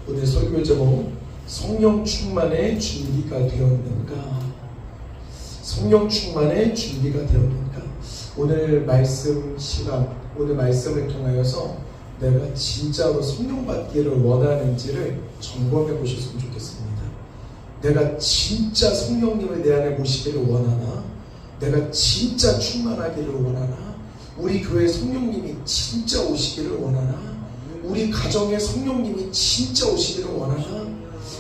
오늘 설교 제목 성령 충만의 준비가 되었는가? 성령 충만의 준비가 되었는가? 오늘 말씀 시간, 오늘 말씀을 통하여서 내가 진짜로 성령 받기를 원하는지를 점검해 보셨으면 좋겠습니다. 내가 진짜 성령님을 내 안에 모시기를 원하나? 내가 진짜 충만하기를 원하나? 우리 교회 성령님이 진짜 오시기를 원하나? 우리 가정에 성령님이 진짜 오시기를 원하나?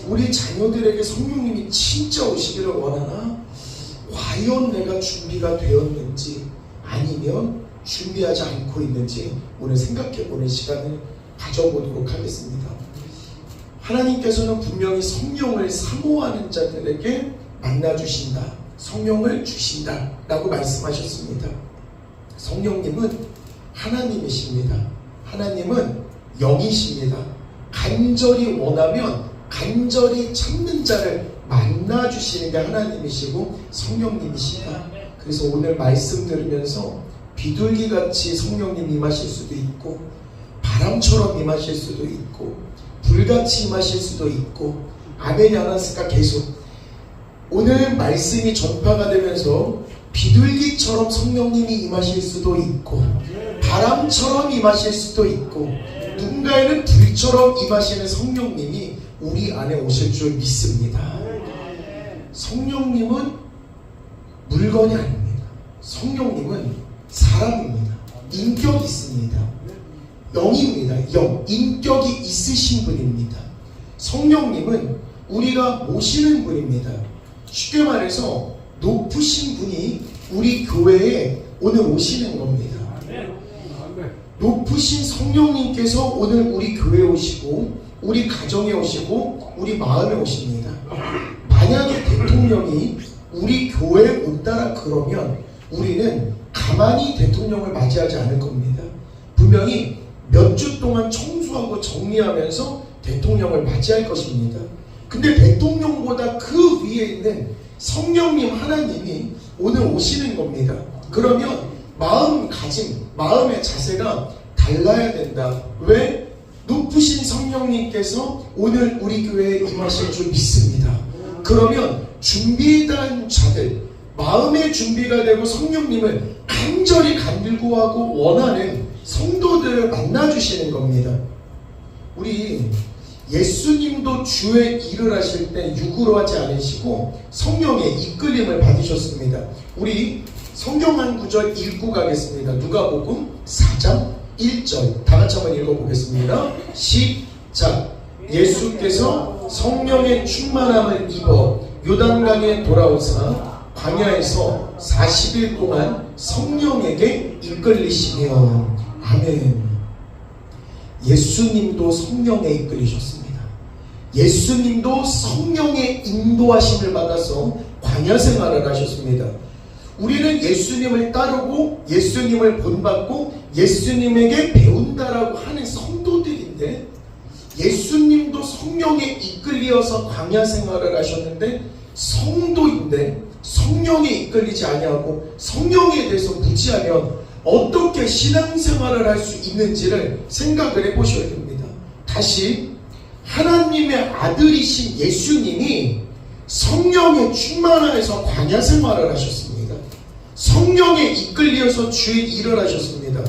우리 자녀들에게 성령님이 진짜 오시기를 원하나? 과연 내가 준비가 되었는지 아니면 준비하지 않고 있는지 오늘 생각해보는 시간을 가져보도록 하겠습니다. 하나님께서는 분명히 성령을 사모하는 자들에게 만나주신다, 성령을 주신다 라고 말씀하셨습니다. 성령님은 하나님이십니다. 하나님은 영이십니다. 간절히 원하면 간절히 찾는 자를 만나주시는 게 하나님이시고 성령님이시다. 그래서 오늘 말씀 들으면서 비둘기같이 성령님 임하실 수도 있고, 바람처럼 임하실 수도 있고, 불같이 임하실 수도 있고, 아멘이 안 왔을까? 계속 오늘 말씀이 전파가 되면서 비둘기처럼 성령님이 임하실 수도 있고, 바람처럼 임하실 수도 있고, 누군가에는 불처럼 임하시는 성령님이 우리 안에 오실 줄 믿습니다. 성령님은 물건이 아닙니다. 성령님은 사람입니다. 인격이 있습니다. 영입니다. 영, 인격이 있으신 분입니다. 성령님은 우리가 모시는 분입니다. 쉽게 말해서 높으신 분이 우리 교회에 오늘 오시는 겁니다. 높으신 성령님께서 오늘 우리 교회에 오시고, 우리 가정에 오시고, 우리 마음에 오십니다. 만약에 대통령이 우리 교회에 온다라 그러면 우리는 가만히 대통령을 맞이하지 않을 겁니다. 분명히 몇 주 동안 청소하고 정리하면서 대통령을 맞이할 것입니다. 근데 대통령보다 그 위에 있는 성령님 하나님이 오늘 오시는 겁니다. 그러면 마음가짐, 마음의 자세가 달라야 된다. 왜? 높으신 성령님께서 오늘 우리 교회에 임하실 줄 믿습니다. 그러면 준비된 자들, 마음의 준비가 되고 성령님을 간절히 간구하고 원하는 성도들을 만나주시는 겁니다. 우리 예수님도 주의 일을 하실 때 육으로 하지 않으시고 성령의 이끌림을 받으셨습니다. 우리 성경 한 구절 읽고 가겠습니다. 누가복음 4장 1절 다 같이 한번 읽어보겠습니다. 시작. 예수께서 성령의 충만함을 입어 요단강에 돌아오사 광야에서 40일 동안 성령에게 이끌리시며. 아멘. 예수님도 성령에 이끌리셨습니다. 예수님도 성령의 인도하심을 받아서 광야 생활을 하셨습니다. 우리는 예수님을 따르고 예수님을 본받고 예수님에게 배운다라고 하는 성도들인데, 예수님도 성령에 이끌려서 광야 생활을 하셨는데 성도인데 성령에 이끌리지 아니하고 성령에 대해서 무지하면 어떻게 신앙생활을 할 수 있는지를 생각을 해보셔야 됩니다. 다시, 하나님의 아들이신 예수님이 성령에 충만하여서 광야 생활을 하셨습니다. 성령에 이끌려서 주의 일을 하셨습니다.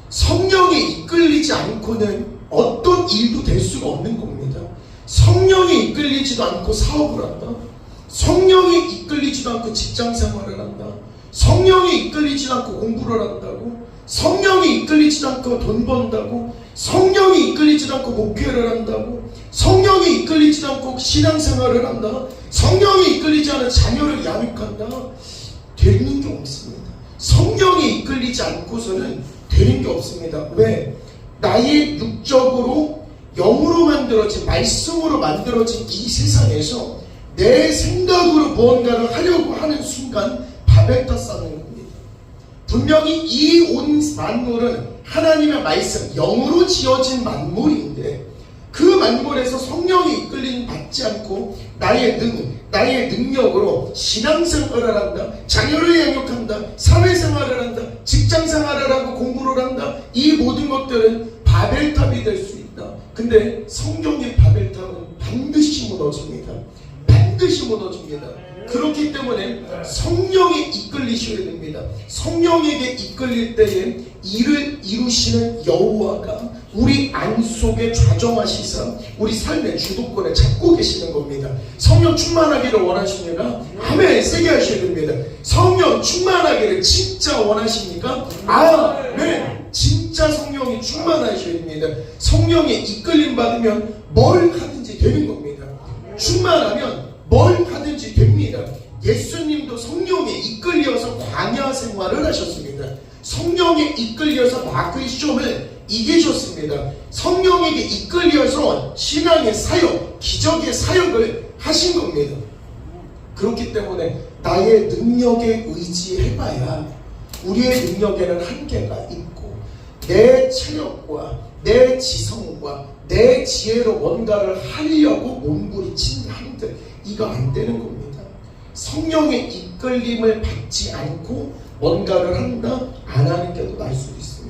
성령에 이끌리지 않고는 어떤 일도 될 수가 없는 겁니다. 성령에 이끌리지도 않고 사업을 한다. 성령에 이끌리지도 않고 직장생활을 한다. 성령에 이끌리지도 않고 공부를 한다고. 성령에 이끌리지도 않고 돈 번다고. 성령에 이끌리지도 않고 목회를 한다고. 성령에 이끌리지도 않고 신앙생활을 한다. 성령에 이끌리지 않은 자녀를 양육한다. 되는 게 없습니다. 성령에 이끌리지 않고서는 되는 게 없습니다. 왜? 나의 육적으로 영으로 만들어진, 말씀으로 만들어진 이 세상에서 내 생각으로 무언가를 하려고 하는 순간 바벨탑 쌓는 겁니다. 분명히 이 온 만물은 하나님의 말씀, 영으로 지어진 만물인데 그 만물에서 성령이 이끌림 받지 않고 나의 능력으로 신앙생활을 한다, 자녀를 양육한다, 사회생활을 한다, 직장생활을 하고 공부를 한다. 이 모든 것들은 바벨탑이 될 수 있다. 근데 성경의 바벨탑 반드시 무너집니다. 반드시 무너집니다. 그렇기 때문에 성령에 이끌리셔야 됩니다. 성령에게 이끌릴 때에 일을 이루시는 여호와가 우리 안속에 좌정하시사 우리 삶의 주도권을 잡고 계시는 겁니다. 성령 충만하기를 원하십니까? 아멘. 세게 하셔야 됩니다. 성령 충만하기를 진짜 원하십니까? 아멘. 진짜 성령이 충만하셔야 됩니다. 성령에 이끌림 받으면 뭘 하든지 되는 겁니다. 충만하면 뭘 하든지 됩니다. 예수님도 성령에 이끌려서 광야 생활을 하셨습니다. 성령에 이끌려서 마귀의 시험을 이기셨습니다. 성령에게 이끌려서 신앙의 사역, 기적의 사역을 하신 겁니다. 그렇기 때문에 나의 능력에 의지해봐야 우리의 능력에는 한계가 있고 내 체력과 내 지성과 내 지혜로 뭔가를 하려고 몸부림친 한들 이거 안 되는 겁니다. 성령의 이끌림을 받지 않고 뭔가를 한다 안 하는 게 더 나을 수도 있습니다.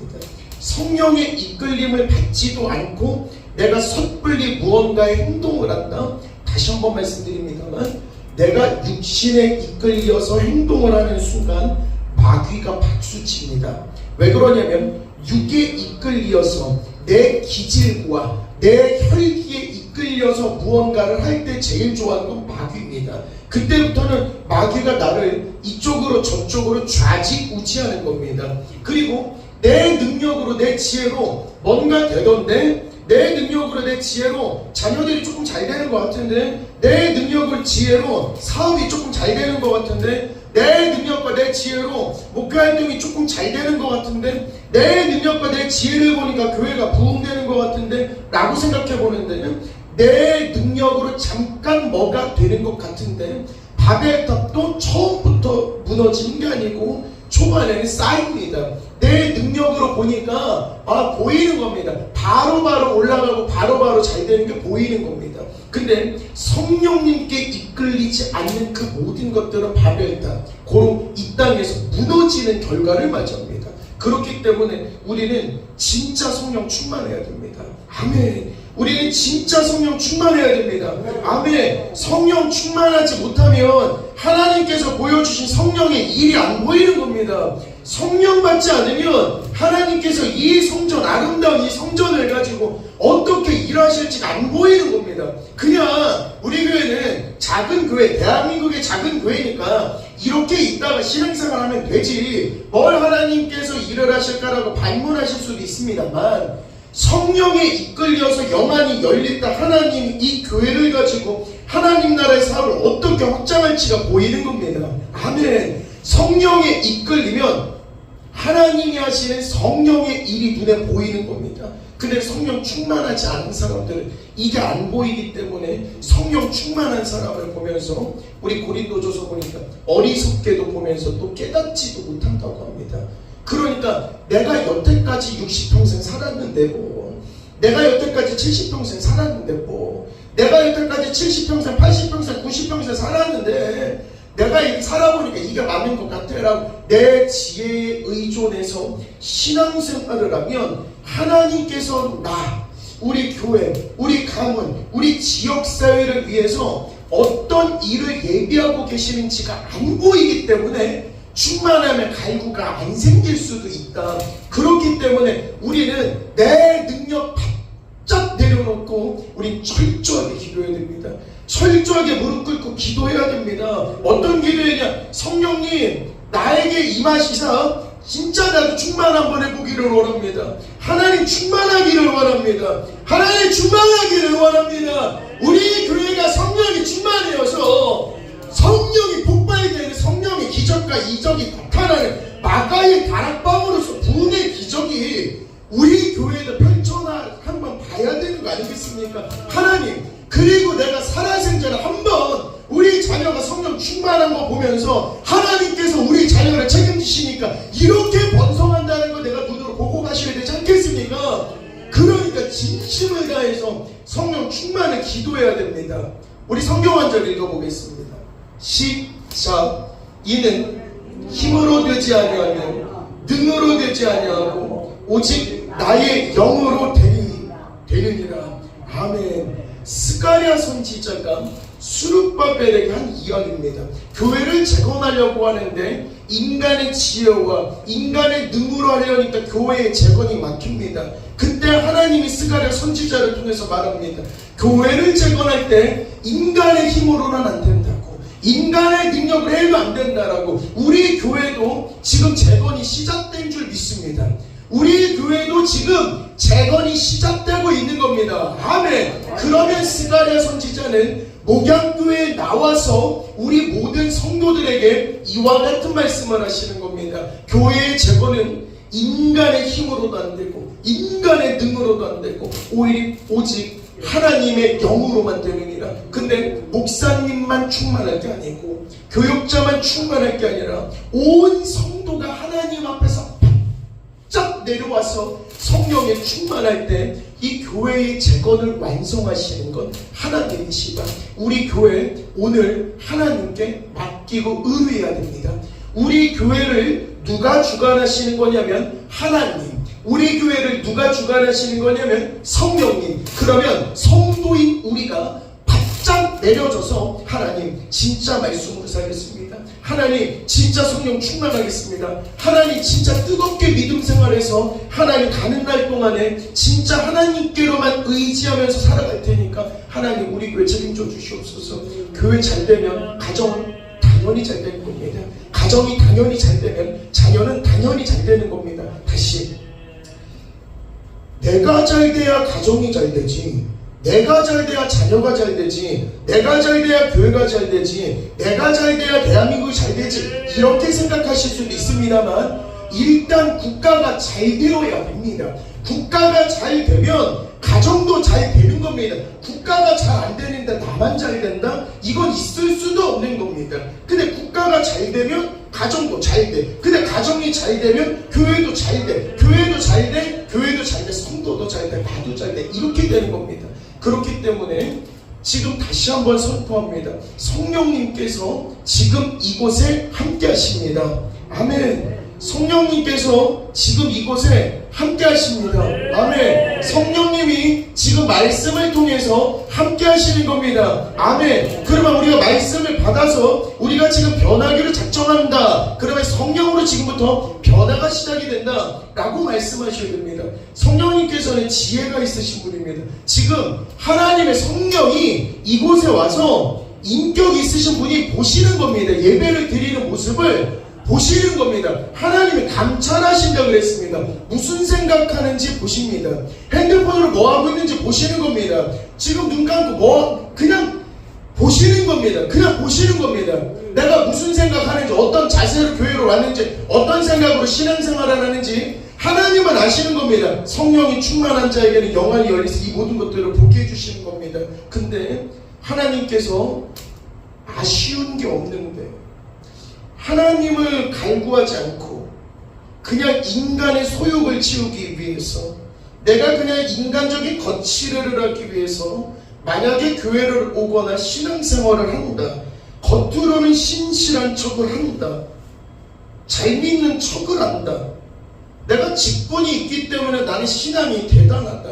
성령의 이끌림을 받지도 않고 내가 섣불리 무언가의 행동을 한다. 다시 한번 말씀드립니다만 내가 육신에 이끌려서 행동을 하는 순간 마귀가 박수칩니다. 왜 그러냐면 육에 이끌려서 내 기질과 내 혈기에 이끌려서 무언가를 할 때 제일 좋아하는 건 마귀입니다. 그때부터는 마귀가 나를 이쪽으로 저쪽으로 좌지우지하는 겁니다. 그리고 내 능력으로 내 지혜로 뭔가 되던데 내 능력으로 내 지혜로 자녀들이 조금 잘 되는 것 같은데 내 능력을 지혜로 사업이 조금 잘 되는 것 같은데 내 능력과 내 지혜로 목회 활동이 조금 잘 되는 것 같은데 내 능력과 내 지혜를 보니까 교회가 부흥되는 것 같은데 라고 생각해 보는데 내 능력으로 잠깐 뭐가 되는 것 같은데 바벨탑도 처음부터 무너지는 게 아니고 초반에는 쌓입니다. 내 능력으로 보니까 보이는 겁니다. 바로바로 올라가고 바로바로 잘 되는 게 보이는 겁니다. 근데 성령님께 이끌리지 않는 그 모든 것들은 바벨탑, 고로 이 땅에서 무너지는 결과를 맞이합니다. 그렇기 때문에 우리는 진짜 성령 충만해야 됩니다. 아멘. 우리는 진짜 성령 충만해야 됩니다. 아멘. 성령 충만하지 못하면 하나님께서 보여주신 성령의 일이 안 보이는 겁니다. 성령 받지 않으면 하나님께서 이 성전, 아름다운 이 성전을 가지고 어떻게 일하실지 안 보이는 겁니다. 그냥 우리 교회는 작은 교회, 대한민국의 작은 교회니까 이렇게 있다가 신앙생활하면 되지 뭘 하나님께서 일을 하실까라고 반문하실 수도 있습니다만 성령에 이끌려서 영안이 열린다. 하나님 이 교회를 가지고 하나님 나라의 사업을 어떻게 확장할지가 보이는 겁니다. 아멘. 성령에 이끌리면 하나님이 하시는 성령의 일이 눈에 보이는 겁니다. 근데 성령 충만하지 않은 사람들은 이게 안 보이기 때문에 성령 충만한 사람을 보면서 우리 고린도전서 보니까 어리석게도 보면서 또 깨닫지도 못한다고 합니다. 그러니까 내가 여태까지 60평생 살았는데 뭐 내가 여태까지 70평생 살았는데 뭐 내가 여태까지 70평생 80평생 90평생 살았는데 내가 이렇게 살아보니까 이게 맞는 것 같아라고 내 지혜에 의존해서 신앙생활을 하면 하나님께서 우리 교회, 우리 가문, 우리 지역사회를 위해서 어떤 일을 예비하고 계시는지가 안 보이기 때문에 충만하면 갈구가 안 생길 수도 있다. 그렇기 때문에 우리는 내 능력 바짝 내려놓고 우린 철저하게 기도해야 됩니다. 철저하게 무릎 꿇고 기도해야 됩니다. 어떤 기도해야 성령님 나에게 임하시사 진짜 나도 충만 한번 해보기를 원합니다. 하나님 충만하기를 원합니다. 하나님 충만하기를 원합니다. 우리 교회가 성령이 충만해서 성령이 폭발되는 성령의 기적과 이적이 나타나는 마가의 다락방으로서 부흥의 기적이 우리 교회에도 펼쳐나 한번 봐야 되는 거 아니겠습니까? 하나님 그리고 내가 살아생전에 한번 우리 자녀가 성령 충만한 거 보면서 하나님께서 우리 자녀를 책임지시니까 이렇게 번성한다는 거 내가 눈으로 보고 가셔야 되지 않겠습니까? 그러니까 진심을 다해서 성령 충만을 기도해야 됩니다. 우리 성경 한 절 읽어보겠습니다. 시작. 이는 힘으로 되지 아니하며 능으로 되지 아니하고 오직 나의 영으로 되느니라. 아멘. 스가랴 선지자가 수룹바벨에게 한 이야기입니다. 교회를 재건하려고 하는데 인간의 지혜와 인간의 능으로 하려니까 교회의 재건이 막힙니다. 그때 하나님이 스가랴 선지자를 통해서 말합니다. 교회를 재건할 때 인간의 힘으로는 안 된다고, 인간의 능력으로 해도 안 된다라고. 우리 교회도 지금 재건이 시작된 줄 믿습니다. 우리 교회도 지금 재건이 시작되고 있는 겁니다. 아멘. 그러면 스가랴 선지자는 목양교회에 나와서 우리 모든 성도들에게 이와 같은 말씀을 하시는 겁니다. 교회의 재건은 인간의 힘으로도 안 되고 인간의 능으로도 안 되고 오직 하나님의 영으로만 되느니라. 근데 목사님만 충만할 게 아니고 교육자만 충만할 게 아니라 온 성도가 하나님 앞에서 쫙 내려와서 성령에 충만할 때 이 교회의 재건을 완성하시는 건 하나님이시다. 우리 교회 오늘 하나님께 맡기고 의뢰해야 됩니다. 우리 교회를 누가 주관하시는 거냐면 하나님. 우리 교회를 누가 주관하시는 거냐면 성령님. 그러면 성도인 우리가 바짝 내려져서 하나님 진짜 말씀으로 살겠습니다. 하나님 진짜 성령 충만하겠습니다. 하나님 진짜 뜨겁게 믿음 생활해서 하나님 가는 날 동안에 진짜 하나님께로만 의지하면서 살아갈 테니까 하나님 우리 교회 책임져 주시옵소서. 교회 잘 되면 가정은 당연히 잘 되는 겁니다. 가정이 당연히 잘 되면 자녀는 당연히 잘 되는 겁니다. 다시, 내가 잘 돼야 가정이 잘 되지, 내가 잘 돼야 자녀가 잘 되지, 내가 잘 돼야 교회가 잘 되지, 내가 잘 돼야 대한민국이 잘 되지, 이렇게 생각하실 수도 있습니다만 일단 국가가 잘 되어야 됩니다. 국가가 잘 되면 가정도 잘 되는 겁니다. 국가가 잘 안 되는데 나만 잘 된다? 이건 있을 수도 없는 겁니다. 근데 국가가 잘 되면 가정도 잘 돼. 근데 가정이 잘 되면 교회도 잘 돼. 교회도 잘 돼. 교회도 잘 돼. 성도도 잘 돼. 나도 잘 돼. 이렇게 되는 겁니다. 그렇기 때문에 지금 다시 한번 선포합니다. 성령님께서 지금 이곳에 함께 하십니다. 아멘. 성령님께서 지금 이곳에 함께 하십니다. 아멘. 성령님이 지금 말씀을 통해서 함께 하시는 겁니다. 아멘. 그러면 우리가 말씀을 받아서 우리가 지금 변하기를 작정한다. 그러면 성령으로 지금부터 변화가 시작이 된다 라고 말씀하셔야 됩니다. 성령님께서는 지혜가 있으신 분입니다. 지금 하나님의 성령이 이곳에 와서 인격 있으신 분이 보시는 겁니다. 예배를 드리는 모습을 보시는 겁니다. 하나님이 감찰하신다고 그랬습니다. 무슨 생각하는지 보십니다. 핸드폰으로 뭐 하고 있는지 보시는 겁니다. 지금 눈 감고 그냥 보시는 겁니다. 그냥 보시는 겁니다. 내가 무슨 생각하는지, 어떤 자세로 교회로 왔는지, 어떤 생각으로 신앙생활을 하는지 하나님은 아시는 겁니다. 성령이 충만한 자에게는 영안이 열려서 이 모든 것들을 보게 해주시는 겁니다. 근데 하나님께서 아쉬운 게 없는데 하나님을 갈구하지 않고 그냥 인간의 소욕을 채우기 위해서, 내가 그냥 인간적인 거칠을 하기 위해서 만약에 교회를 오거나 신앙생활을 한다, 겉으로는 신실한 척을 한다, 잘 믿는 척을 한다, 내가 직분이 있기 때문에 나는 신앙이 대단하다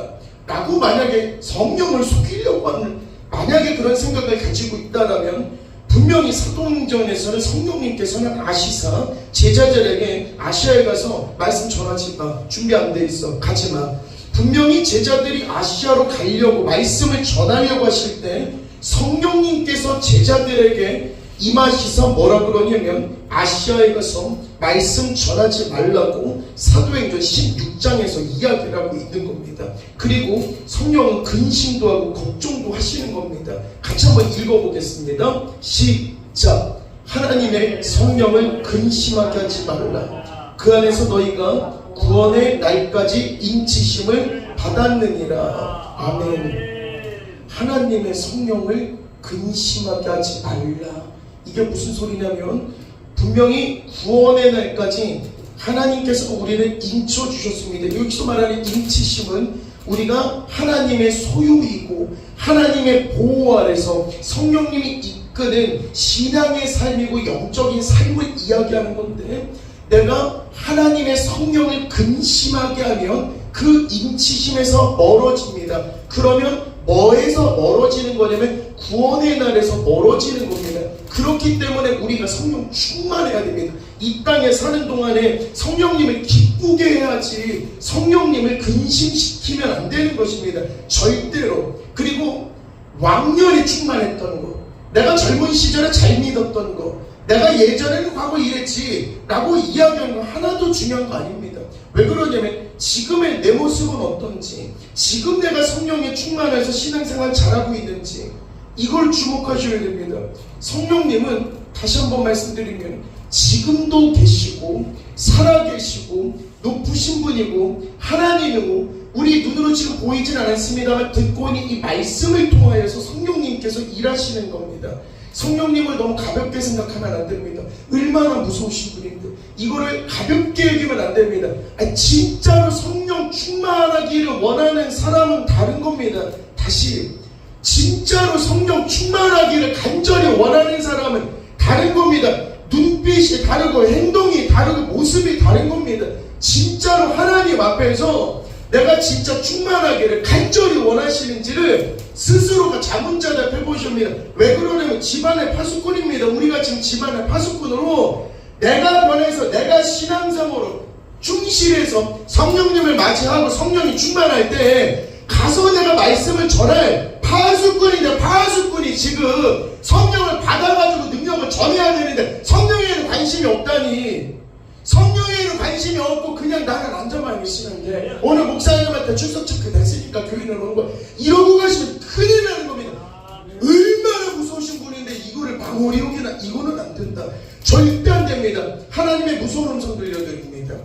라고 만약에 성령을 속이려고 하는, 만약에 그런 생각을 가지고 있다라면 분명히 사도행전에서는 성령님께서는 아시사 제자들에게 아시아에 가서 말씀 전하지 마, 준비 안 돼 있어, 가지 마. 분명히 제자들이 아시아로 가려고 말씀을 전하려고 하실 때 성령님께서 제자들에게 임하시사 뭐라 그러냐면 아시아에 가서 말씀 전하지 말라고 사도행전 16장에서 이야기를 하고 있는 겁니다. 그리고 성령은 근심도 하고 걱정도 하시는 겁니다. 같이 한번 읽어보겠습니다. 시작. 하나님의 성령을 근심하게 하지 말라. 그 안에서 너희가 구원의 날까지 인치심을 받았느니라. 아멘. 하나님의 성령을 근심하게 하지 말라. 이게 무슨 소리냐면 분명히 구원의 날까지 하나님께서 우리를 인쳐주셨습니다. 여기서 말하는 인치심은 우리가 하나님의 소유이고 하나님의 보호 아래서 성령님이 이끄는 신앙의 삶이고 영적인 삶을 이야기하는 건데, 내가 하나님의 성령을 근심하게 하면 그 인치심에서 멀어집니다. 그러면 뭐에서 멀어지는 거냐면 구원의 날에서 멀어지는 겁니다. 그렇기 때문에 우리가 성령 충만해야 됩니다. 이 땅에 사는 동안에 성령님을 기쁘게 해야지 성령님을 근심시키면 안 되는 것입니다. 절대로. 그리고 왕년에 충만했던 거, 내가 젊은 시절에 잘 믿었던 거, 내가 예전에는 과거 이랬지 라고 이야기하는 거 하나도 중요한 거 아닙니다. 왜 그러냐면 지금의 내 모습은 어떤지, 지금 내가 성령에 충만해서 신앙생활 잘하고 있는지 이걸 주목하셔야 됩니다. 성령님은 다시 한번 말씀드리면 지금도 계시고 살아계시고 높으신 분이고 하나님이고 우리 눈으로 지금 보이진 않았습니다만 듣고 있는 이 말씀을 통하여서 성령님께서 일하시는 겁니다. 성령님을 너무 가볍게 생각하면 안 됩니다. 얼마나 무서우신 분인데 이거를 가볍게 여기면 안 됩니다. 진짜로 성령 충만하기를 원하는 사람은 다른 겁니다. 다시 진짜로 성령 충만하기를 간절히 원하는 사람은 다른 겁니다. 눈빛이 다르고 행동이 다르고 모습이 다른 겁니다. 진짜로 하나님 앞에서 내가 진짜 충만하기를 간절히 원하시는지를 스스로가 자문자답 해보십니다. 왜 그러냐면 집안의 파수꾼입니다. 우리가 지금 집안의 파수꾼으로 내가 변해서 내가 신앙생활로 충실해서 성령님을 맞이하고 성령이 충만할 때 가서 내가 말씀을 전할 파수꾼인데 파수꾼이 지금 성령을 받아가지고 능력을 전해야 되는데 성령에는 관심이 없다니. 성령에는 관심이 없고 그냥 나는 앉아만 계시는데 오늘 목사님한테 출석 체크 됐으니까 교인을 오는 거 이러고 가시면 큰일 나는 겁니다. 얼마나 무서우신 분인데 이거를 방어리용이나 이거는 안 된다. 절대 안 됩니다. 하나님의 무서운 음성 들려드립니다.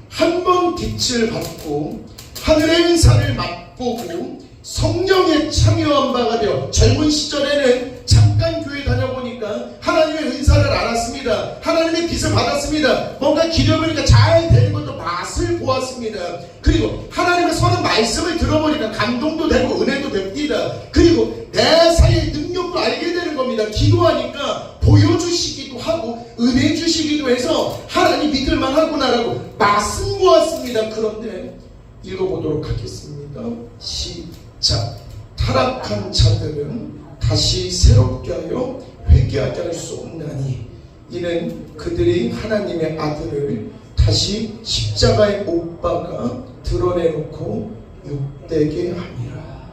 한 번 빛을 받고 하늘의 은사를 맛보고 성령에 참여한 바가 되어 젊은 시절에는 잠깐 교회 다녀보니까 하나님의 은사를 알았습니다. 하나님의 빛을 받았습니다. 뭔가 기도해보니까 잘 되는 것도 맛을 보았습니다. 그리고 하나님의 선한 말씀을 들어보니까 감동도 되고 은혜도 됩니다. 그리고 내 사이의 능력도 알게 되는 겁니다. 기도하니까 보여주시기도 하고 은혜 주시기도 해서 하나님 믿을만 하구나라고 맛은 보았습니다. 그런데 읽어보도록 하겠습니다. 시작. 타락한 자들은 다시 새롭게 하여 회개하게 할 수 없나니 이는 그들이 하나님의 아들을 다시 십자가에 못 박아 드러내놓고 욕되게 함이라.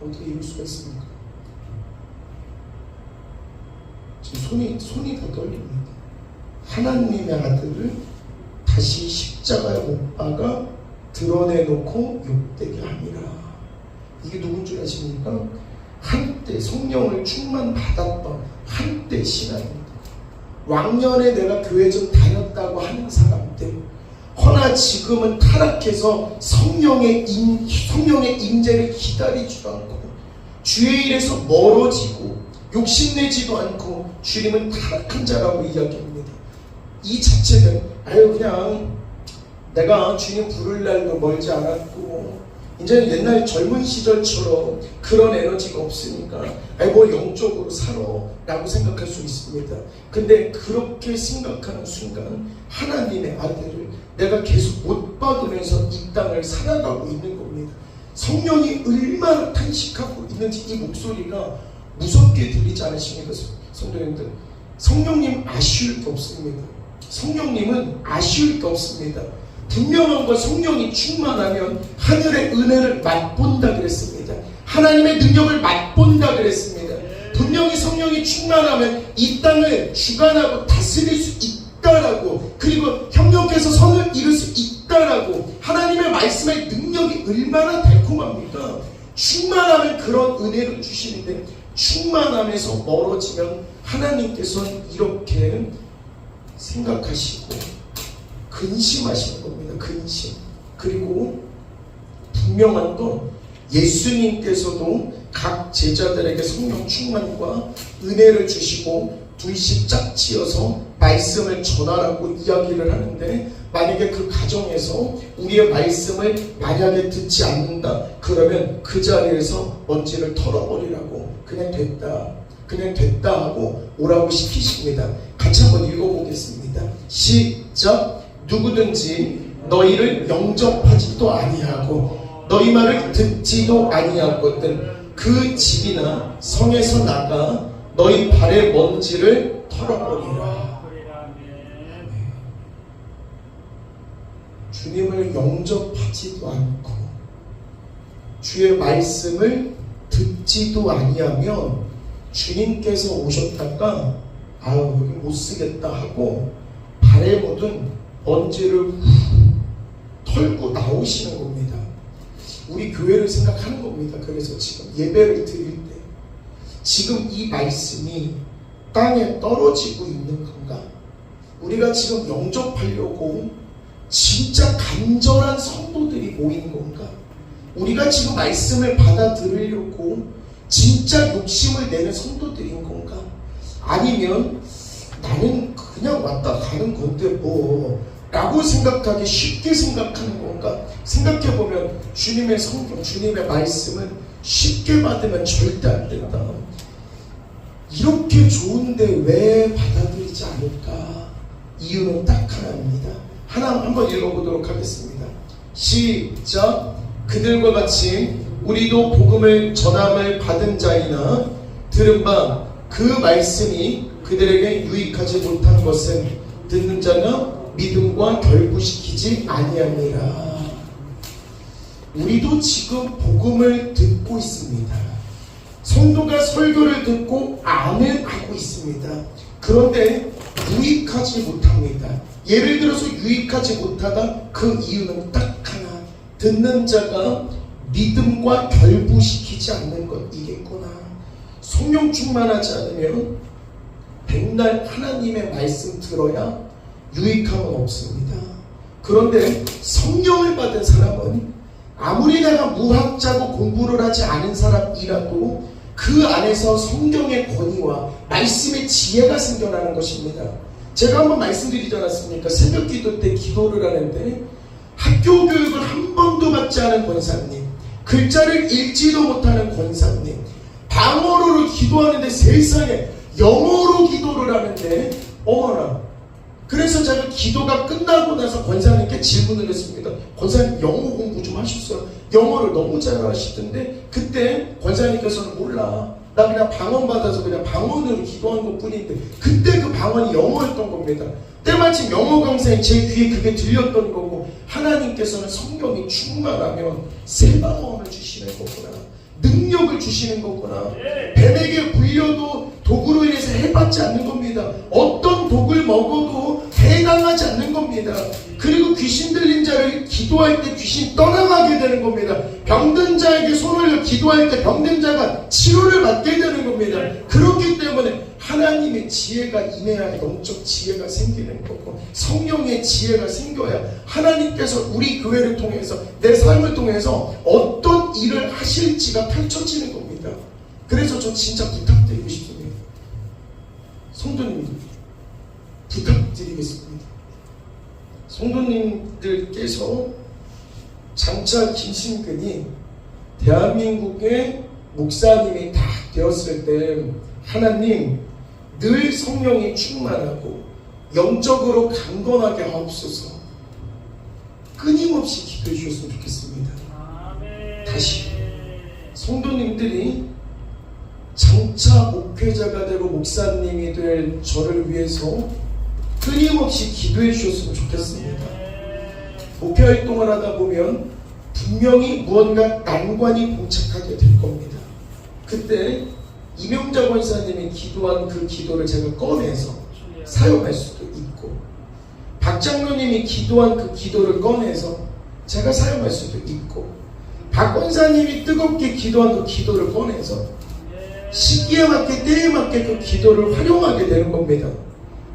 어떻게 이럴 수가 있습니까? 지금 손이 다 떨립니다. 하나님의 아들을 다시 십자가에 못 박아 드러내놓고 욕되게 함이라. 이게 누군 줄 아십니까? 한때 성령을 충만받았던 한때 신앙입니다. 왕년에 내가 교회 좀 다녔다고 하는 사람들, 허나 지금은 타락해서 성령의 임재를 기다리지도 않고 주의 일에서 멀어지고 욕심내지도 않고 주님은 타락한 자라고 이야기합니다. 이 자체는 그냥 내가 주님 부를 날도 멀지 않았고 이제는 옛날 젊은 시절처럼 그런 에너지가 없으니까 뭐 영적으로 살아 라고 생각할 수 있습니다. 근데 그렇게 생각하는 순간 하나님의 아들을 내가 계속 못 받으면서 이 땅을 살아가고 있는 겁니다. 성령이 얼마나 탄식하고 있는지 이 목소리가 무섭게 들리지 않으십니까? 성도님들, 성령님 아쉬울 게 없습니다. 성령님은 아쉬울 게 없습니다. 분명한 건 성령이 충만하면 하늘의 은혜를 맛본다 그랬습니다. 하나님의 능력을 맛본다 그랬습니다. 분명히 성령이 충만하면 이 땅을 주관하고 다스릴 수 있다라고, 그리고 협력해서 선을 이룰 수 있다라고. 하나님의 말씀의 능력이 얼마나 달콤합니까? 충만하면 그런 은혜를 주시는데 충만함에서 멀어지면 하나님께서는 이렇게 생각하시고 근심하시는 겁니다. 근심. 그리고 분명한 건 예수님께서도 각 제자들에게 성령 충만과 은혜를 주시고 둘씩 짝지어서 말씀을 전하라고 이야기를 하는데, 만약에 그 가정에서 우리의 말씀을 만약에 듣지 않는다 그러면 그 자리에서 먼지를 털어버리라고 그냥 됐다 하고 오라고 시키십니다. 같이 한번 읽어보겠습니다. 시작. 누구든지 너희를 영접하지도 아니하고 너희 말을 듣지도 아니하거든 그 집이나 성에서 나가 너희 발의 먼지를 털어버리라. 주님을 영접하지도 않고 주의 말씀을 듣지도 아니하면 주님께서 오셨다가 아유 여기 못 쓰겠다 하고 발에 묻은 먼지를 털고 나오시는 겁니다. 우리 교회를 생각하는 겁니다. 그래서 지금 예배를 드릴 때 지금 이 말씀이 땅에 떨어지고 있는 건가? 우리가 지금 영접하려고 진짜 간절한 성도들이 모인 건가? 우리가 지금 말씀을 받아들이려고 진짜 욕심을 내는 성도들인 건가? 아니면 나는 그냥 왔다 가는 건데 뭐 라고 생각하기 쉽게 생각하는 건가? 생각해보면 주님의 성경, 주님의 말씀은 쉽게 받으면 절대 안 된다. 이렇게 좋은데 왜 받아들이지 않을까? 이유는 딱 하나입니다. 하나 한번 읽어보도록 하겠습니다. 시작. 그들과 같이 우리도 복음을 전함을 받은 자이나 들은 바 그 말씀이 그들에게 유익하지 못한 것은 듣는 자가 믿음과 결부시키지 아니하니라. 우리도 지금 복음을 듣고 있습니다. 성도가 설교를 듣고 아멘 하고 있습니다. 그런데 유익하지 못합니다. 예를 들어서 유익하지 못하다 그 이유는 딱 하나. 듣는 자가 믿음과 결부시키지 않는 것이겠구나. 성령 충만하지 않으면 백날 하나님의 말씀 들어야 유익함은 없습니다. 그런데 성령을 받은 사람은 아무리 내가 무학자고 공부를 하지 않은 사람이라도 그 안에서 성경의 권위와 말씀의 지혜가 생겨나는 것입니다. 제가 한번 말씀드리지 않았습니까? 새벽 기도 때 기도를 하는데 학교 교육을 한 번도 받지 않은 권사님, 글자를 읽지도 못하는 권사님, 방어로 기도하는데 세상에 영어로 기도를 하는데 어머나. 그래서 제가 기도가 끝나고 나서 권사님께 질문을 했습니다. 권사님 영어 공부 좀 하셨어요? 영어를 너무 잘 하시던데 그때 권사님께서는 몰라. 나 그냥 방언 받아서 그냥 방언으로 기도한 것 뿐인데 그때 그 방언이 영어였던 겁니다. 때마침 영어 강사에 제 귀에 그게 들렸던 거고 하나님께서는 성령이 충만하면 새 방언을 주시는 거구나. 능력을 주시는 거구나. 뱀에게 물려도 독으로 인해서 해받지 않는 겁니다. 어떤 독을 먹어도 해당하지 않는 겁니다. 그리고 귀신 들린 자를 기도할 때 귀신 떠나가게 되는 겁니다. 병든 자에게 손을 기도할 때 병든 자가 치료를 받게 되는 겁니다. 그렇기 때문에 하나님의 지혜가 임해야 영적 지혜가 생기는 거고 성령의 지혜가 생겨야 하나님께서 우리 교회를 통해서 내 삶을 통해서 어떤 일을 하실지가 펼쳐지는 겁니다. 그래서 저 진짜 부탁드리고 싶습니다. 성도님들 부탁드리겠습니다. 성도님들께서 장차 김신근이 대한민국의 목사님이 다 되었을 때 하나님 늘 성령이 충만하고 영적으로 강건하게 하옵소서. 끊임없이 기도해 주셨으면 좋겠습니다. 다시 성도님들이 장차 목회자가 되고 목사님이 될 저를 위해서 끊임없이 기도해 주셨으면 좋겠습니다. 목회 활동을 하다 보면 분명히 무언가 난관이 봉착하게 될 겁니다. 그때 이명자 권사님이 기도한 그 기도를 제가 꺼내서 사용할 수도 있고 박 장로님이 기도한 그 기도를 꺼내서 제가 사용할 수도 있고 박 권사님이 뜨겁게 기도한 그 기도를 꺼내서 시기에 맞게 때에 맞게 그 기도를 활용하게 되는 겁니다.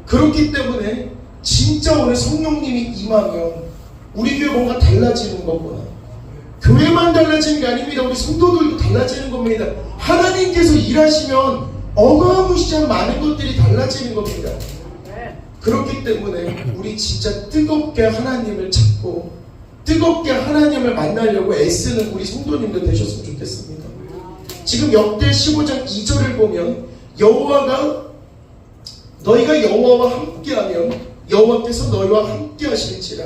그렇기 때문에 진짜 오늘 성령님이 임하면 우리 교회 뭔가 달라지는 거구나. 교회만 달라지는 게 아닙니다. 우리 성도들도 달라지는 겁니다. 하나님께서 일하시면 어마무시한 많은 것들이 달라지는 겁니다. 그렇기 때문에 우리 진짜 뜨겁게 하나님을 찾고 뜨겁게 하나님을 만나려고 애쓰는 우리 성도님들 되셨으면 좋겠습니다. 지금 역대 15장 2절을 보면 여호와가 너희가 여호와와 함께하면 여호와께서 너희와 함께 하실지라.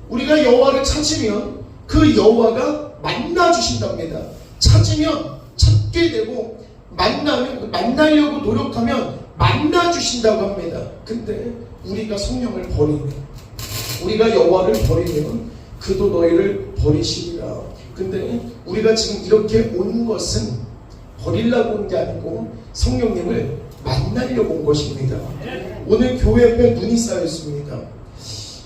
우리가 여호와를 찾으면 그 여호와가 만나 주신답니다. 찾으면 찾게 되고 만나려고 노력하면 만나 주신다고 합니다. 근데 우리가 성령을 버리면, 우리가 여호와를 버리면 그도 너희를 버리시리라. 근데 우리가 지금 이렇게 온 것은 버리려고 온 게 아니고 성령님을 만나려고 온 것입니다. 오늘 교회 앞에 눈이 쌓였습니다.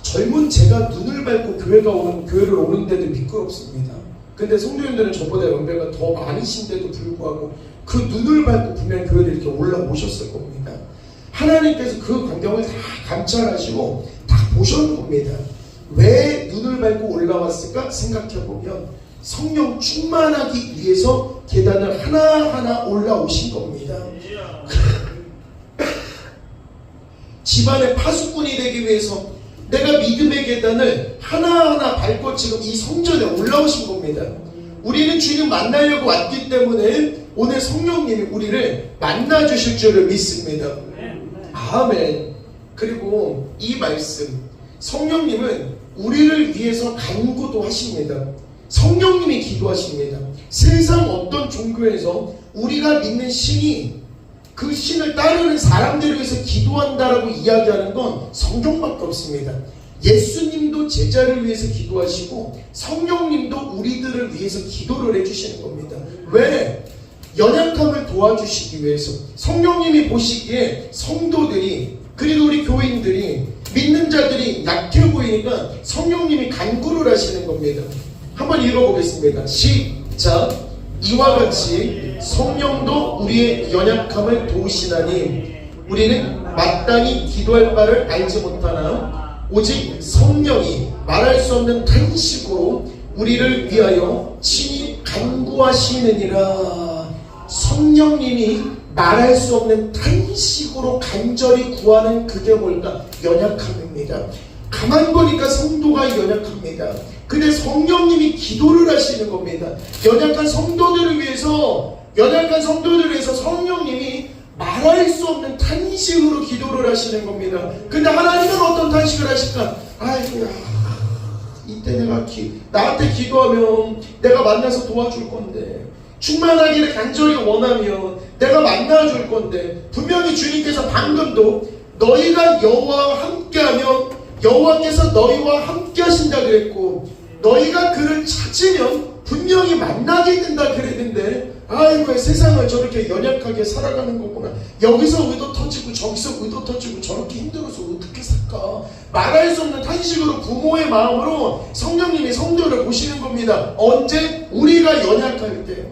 젊은 제가 눈을 밟고 교회를 오는데도 미끄럽습니다. 근데 성도님들은 저보다 연배가 더 많으신데도 불구하고 그 눈을 밟고 분명 교회를 이렇게 올라오셨을 겁니다. 하나님께서 그 광경을 다 감찰하시고 다 보셨는 겁니다. 왜 눈을 밟고 올라왔을까 생각해보면 성령 충만하기 위해서 계단을 하나하나 올라오신 겁니다. 집안의 파수꾼이 되기 위해서 내가 믿음의 계단을 하나하나 밟고 지금 이 성전에 올라오신 겁니다. 우리는 주님 만나려고 왔기 때문에 오늘 성령님이 우리를 만나 주실 줄을 믿습니다. 아멘. 그리고 이 말씀, 성령님은 우리를 위해서 간구도 하십니다. 성령님이 기도하십니다. 세상 어떤 종교에서 우리가 믿는 신이 그 신을 따르는 사람들을 위해서 기도한다라고 이야기하는 건 성경밖에 없습니다. 예수님도 제자를 위해서 기도하시고 성령님도 우리들을 위해서 기도를 해주시는 겁니다. 왜? 연약함을 도와주시기 위해서. 성령님이 보시기에 성도들이, 그리고 우리 교인들이, 믿는 자들이 약해 보이니까 성령님이 간구를 하시는 겁니다. 한번 읽어보겠습니다. 시작. 이와 같이 성령도 우리의 연약함을 도우시나니 우리는 마땅히 기도할 바를 알지 못하나 오직 성령이 말할 수 없는 탄식으로 우리를 위하여 친히 간구하시느니라. 성령님이 말할 수 없는 탄식으로 간절히 구하는 그게 뭘까? 연약함입니다. 가만 보니까 성도가 연약합니다. 근데 성령님이 기도를 하시는 겁니다. 연약한 성도들을 위해서 성령님이 말할 수 없는 탄식으로 기도를 하시는 겁니다. 근데 하나님은 어떤 탄식을 하실까? 아이고야, 이때 내가 나한테 기도하면 내가 만나서 도와줄 건데, 충만하기를 간절히 원하면 내가 만나줄 건데, 분명히 주님께서 방금도 너희가 여호와와 함께하면 여호와께서 너희와 함께 하신다 그랬고, 너희가 그를 찾으면 분명히 만나게 된다 그랬는데, 아이고 세상을 저렇게 연약하게 살아가는 거구나. 여기서 의도 터지고 저기서 의도 터지고 저렇게 힘들어서 어떻게 살까? 말할 수 없는 탄식으로 부모의 마음으로 성령님이 성도를 보시는 겁니다. 언제? 우리가 연약할 때.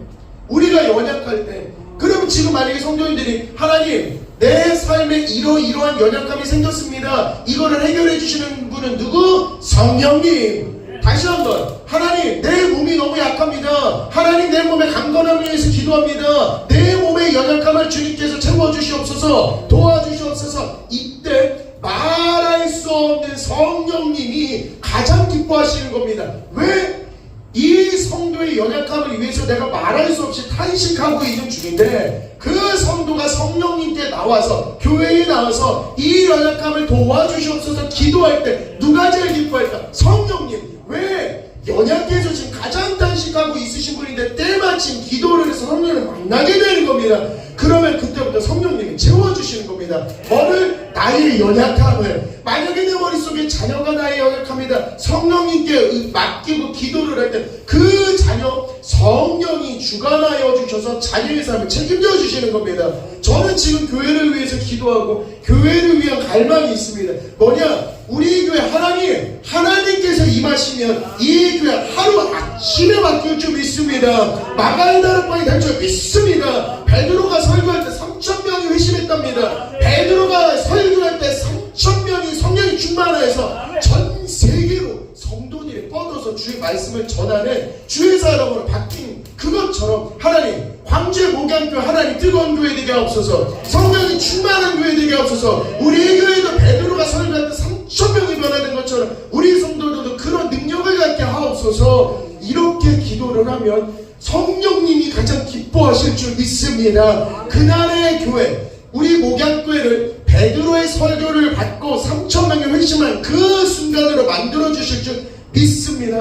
그럼 지금 만약에 성도님들이 하나님, 내 삶에 이러이러한 연약함이 생겼습니다. 이거를 해결해 주시는 분은 누구? 성령님. 다시 한번, 하나님, 내 몸이 너무 약합니다. 하나님, 내 몸의 강건함을 위해서 기도합니다. 내 몸의 연약함을 주님께서 채워주시옵소서, 도와주시옵소서. 이때 말할 수 없는 성령님이 가장 기뻐하시는 겁니다. 왜? 이 성도의 연약함을 위해서 내가 말할 수 없이 탄식하고 있는 중인데, 그 성도가 성령님께 나와서, 교회에 나와서 이 연약함을 도와주시옵소서 기도할 때 누가 제일 기뻐할까? 성령님. 왜? 연약해서 지금 가장 탄식하고 있으신 분인데 때마침 기도를 해서 성령을 만나게 되는 겁니다. 그러면 그때부터 성령님이 채워주시는 겁니다. 뭐를? 나의 연약함을. 만약에 내 머릿속에 자녀가 나의 연약함이다, 성령님께 맡기고 기도를 할 때 그 자녀 성령이 주관하여 주셔서 자녀의 삶을 책임져 주시는 겁니다. 저는 지금 교회를 위해서 기도하고 교회를 위한 갈망이 있습니다. 뭐냐? 우리 교회 하나님께서 임하시면 이 교회 하루 아침에 바뀔 줄 믿습니다. 마가의 나라방이 될 줄 믿습니다. 베드로가 설교할 때 3,000명이 회심했답니다. 베드로가 설교할 때 3,000명이 성령이 충만해서 전 세계로 성도들이 뻗어서 주의 말씀을 전하는 주의 사람으로 바뀐 그것처럼 하나님, 광주의 목양교회 하나님 뜨거운 교회 되게 하옵소서. 성령이 충만한 교회 되게 하옵소서. 우리 교회도 베드로가 설교할 때 3,000명이 변화된 것처럼 우리 성도들도 그런 능력을 갖게 하옵소서. 이렇게 기도를 하면 성령님이 가장 기뻐하실 줄 믿습니다. 그날의 교회, 우리 목양교회를 베드로의 설교를 받고 3,000명이 회심한 그 순간으로 만들어주실 줄 믿습니다.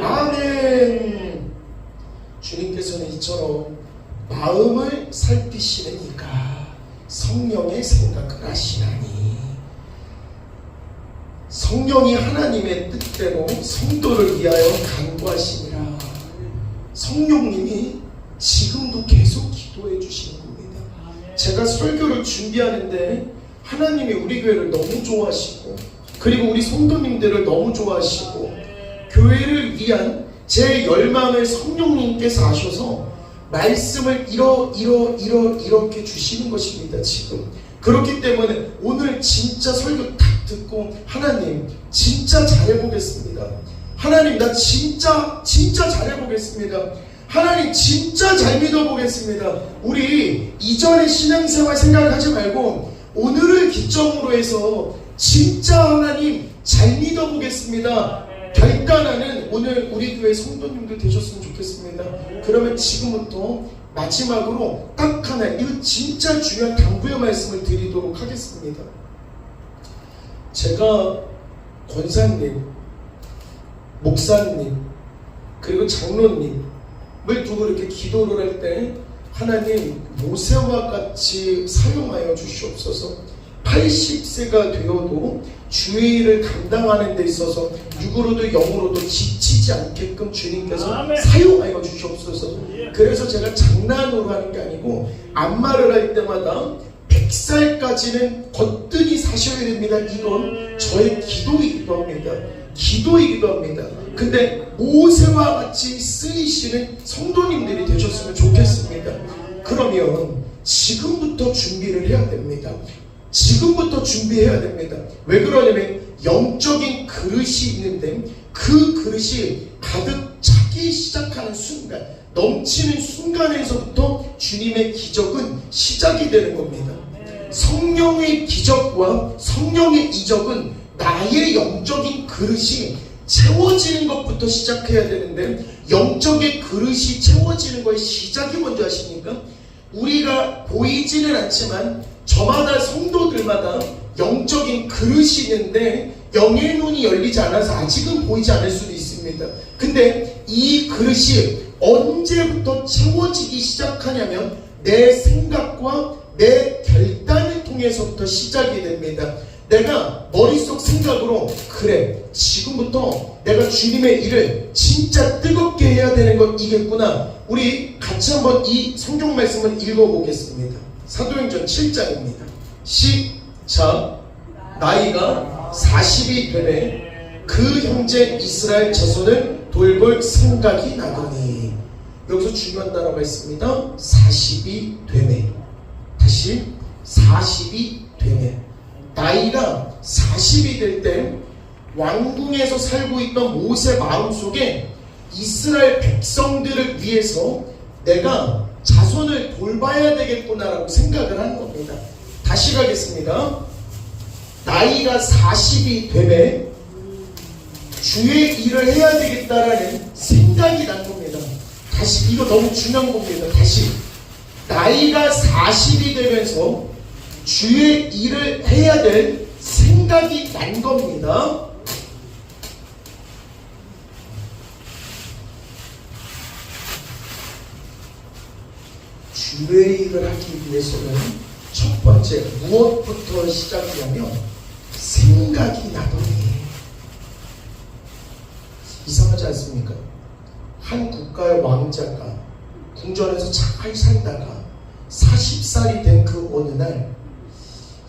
아멘. 주님께서는 이처럼 마음을 살피시는 이가 성령의 생각을 하시나니, 성령이 하나님의 뜻대로 성도를 위하여 간구하시니라. 성령님이 지금도 계속 기도해 주시는 겁니다. 제가 설교를 준비하는데 하나님이 우리 교회를 너무 좋아하시고, 그리고 우리 성도님들을 너무 좋아하시고, 교회를 위한 제 열망을 성령님께서 아셔서 말씀을 이렇게 주시는 것입니다. 지금 그렇기 때문에 오늘 진짜 설교 딱 듣고, 하나님 진짜 잘해보겠습니다. 하나님 나 진짜 잘해보겠습니다. 하나님 진짜 잘 믿어보겠습니다. 우리 이전의 신앙생활 생각하지 말고 오늘을 기점으로 해서 진짜 하나님 잘 믿어보겠습니다 결단하는 오늘 우리 교회 성도님들 되셨으면 좋겠습니다. 그러면 지금부터 마지막으로 딱 하나, 이거 진짜 중요한 당부의 말씀을 드리도록 하겠습니다. 제가 권사님, 목사님, 그리고 장로님을 두고 이렇게 기도를 할 때, 하나님 모세와 같이 사용하여 주시옵소서. 80세가 되어도 주의 일을 감당하는 데 있어서 육으로도 영으로도 지치지 않게끔 주님께서 사용하여 주시옵소서. 그래서 제가 장난으로 하는 게 아니고, 안마를 할 때마다 100살까지는 거뜬히 사셔야 됩니다. 이건 저의 기도이기도 합니다. 근데 모세와 같이 쓰이시는 성도님들이 되셨으면 좋겠습니다. 그러면 지금부터 준비를 해야 됩니다. 왜 그러냐면 영적인 그릇이 있는데, 그 그릇이 가득 차기 시작하는 순간, 넘치는 순간에서부터 주님의 기적은 시작이 되는 겁니다. 성령의 기적과 성령의 이적은 나의 영적인 그릇이 채워지는 것부터 시작해야 되는데, 영적인 그릇이 채워지는 거의 시작이 뭔지 아십니까? 우리가 보이지는 않지만 저마다 성도들마다 영적인 그릇이 있는데 영의 눈이 열리지 않아서 아직은 보이지 않을 수도 있습니다. 근데 이 그릇이 언제부터 채워지기 시작하냐면 내 생각과 내 결단을 통해서부터 시작이 됩니다. 내가 머릿속 생각으로, 그래 지금부터 내가 주님의 일을 진짜 뜨겁게 해야 되는 건 이겠구나. 우리 같이 한번 이 성경 말씀을 읽어보겠습니다. 사도행전 7장입니다. 시작. 나이가 40이 되매 그 형제 이스라엘 자손을 돌볼 생각이 나더니, 여기서 중요한 단어가 있습니다. 40이 되매. 다시 40이 되매. 나이가 40이 될 때 왕궁에서 살고 있던 모세 마음속에 이스라엘 백성들을 위해서 내가 자손을 돌봐야 되겠구나라고 생각을 하는 겁니다. 다시 가겠습니다. 나이가 40이 되매 주의 일을 해야 되겠다라는 생각이 난 겁니다. 다시, 이거 너무 중요한 겁니다. 다시, 나이가 40이 되면서 주의 일을 해야 될 생각이 난 겁니다. 주의 일을 하기 위해서는 첫 번째 무엇부터 시작이냐면 생각이 나더니. 이상하지 않습니까? 한 국가의 왕자가 궁전에서 잘 살다가 40살이 된 그 어느 날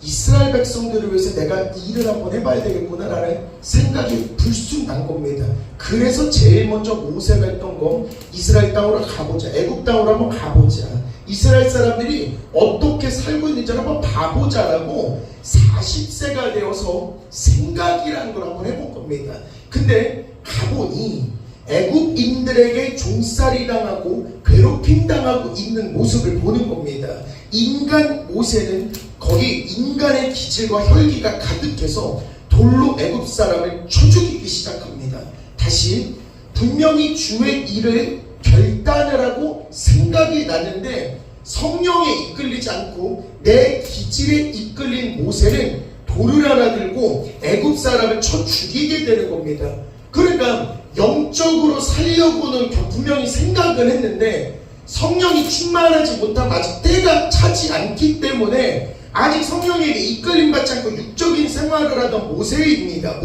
이스라엘 백성들을 위해서 내가 일을 한번 해봐야 되겠구나라는 생각이 불쑥 난 겁니다. 그래서 제일 먼저 모세가 했던 건 이스라엘 땅으로 가보자, 애국 땅으로 한번 가보자, 이스라엘 사람들이 어떻게 살고 있는지 한번 봐보자라고 40세가 되어서 생각이라는 걸 한번 해본 겁니다. 근데 가보니 애국인들에게 종살이 당하고 괴롭힘 당하고 있는 모습을 보는 겁니다. 인간 모세는 거기 인간의 기질과 혈기가 가득해서 돌로 애굽 사람을 쳐 죽이기 시작합니다. 다시, 분명히 주의 일을 결단을 하고 생각이 나는데 성령에 이끌리지 않고 내 기질에 이끌린 모세는 돌을 하나 들고 애굽 사람을 쳐 죽이게 되는 겁니다. 그러니까 영적으로 살려고는 분명히 생각을 했는데 성령이 충만하지 못하고 아직 때가 차지 않기 때문에 아직 성령에게 이끌림받지 않고 육적인 생활을 하던 모세입니다.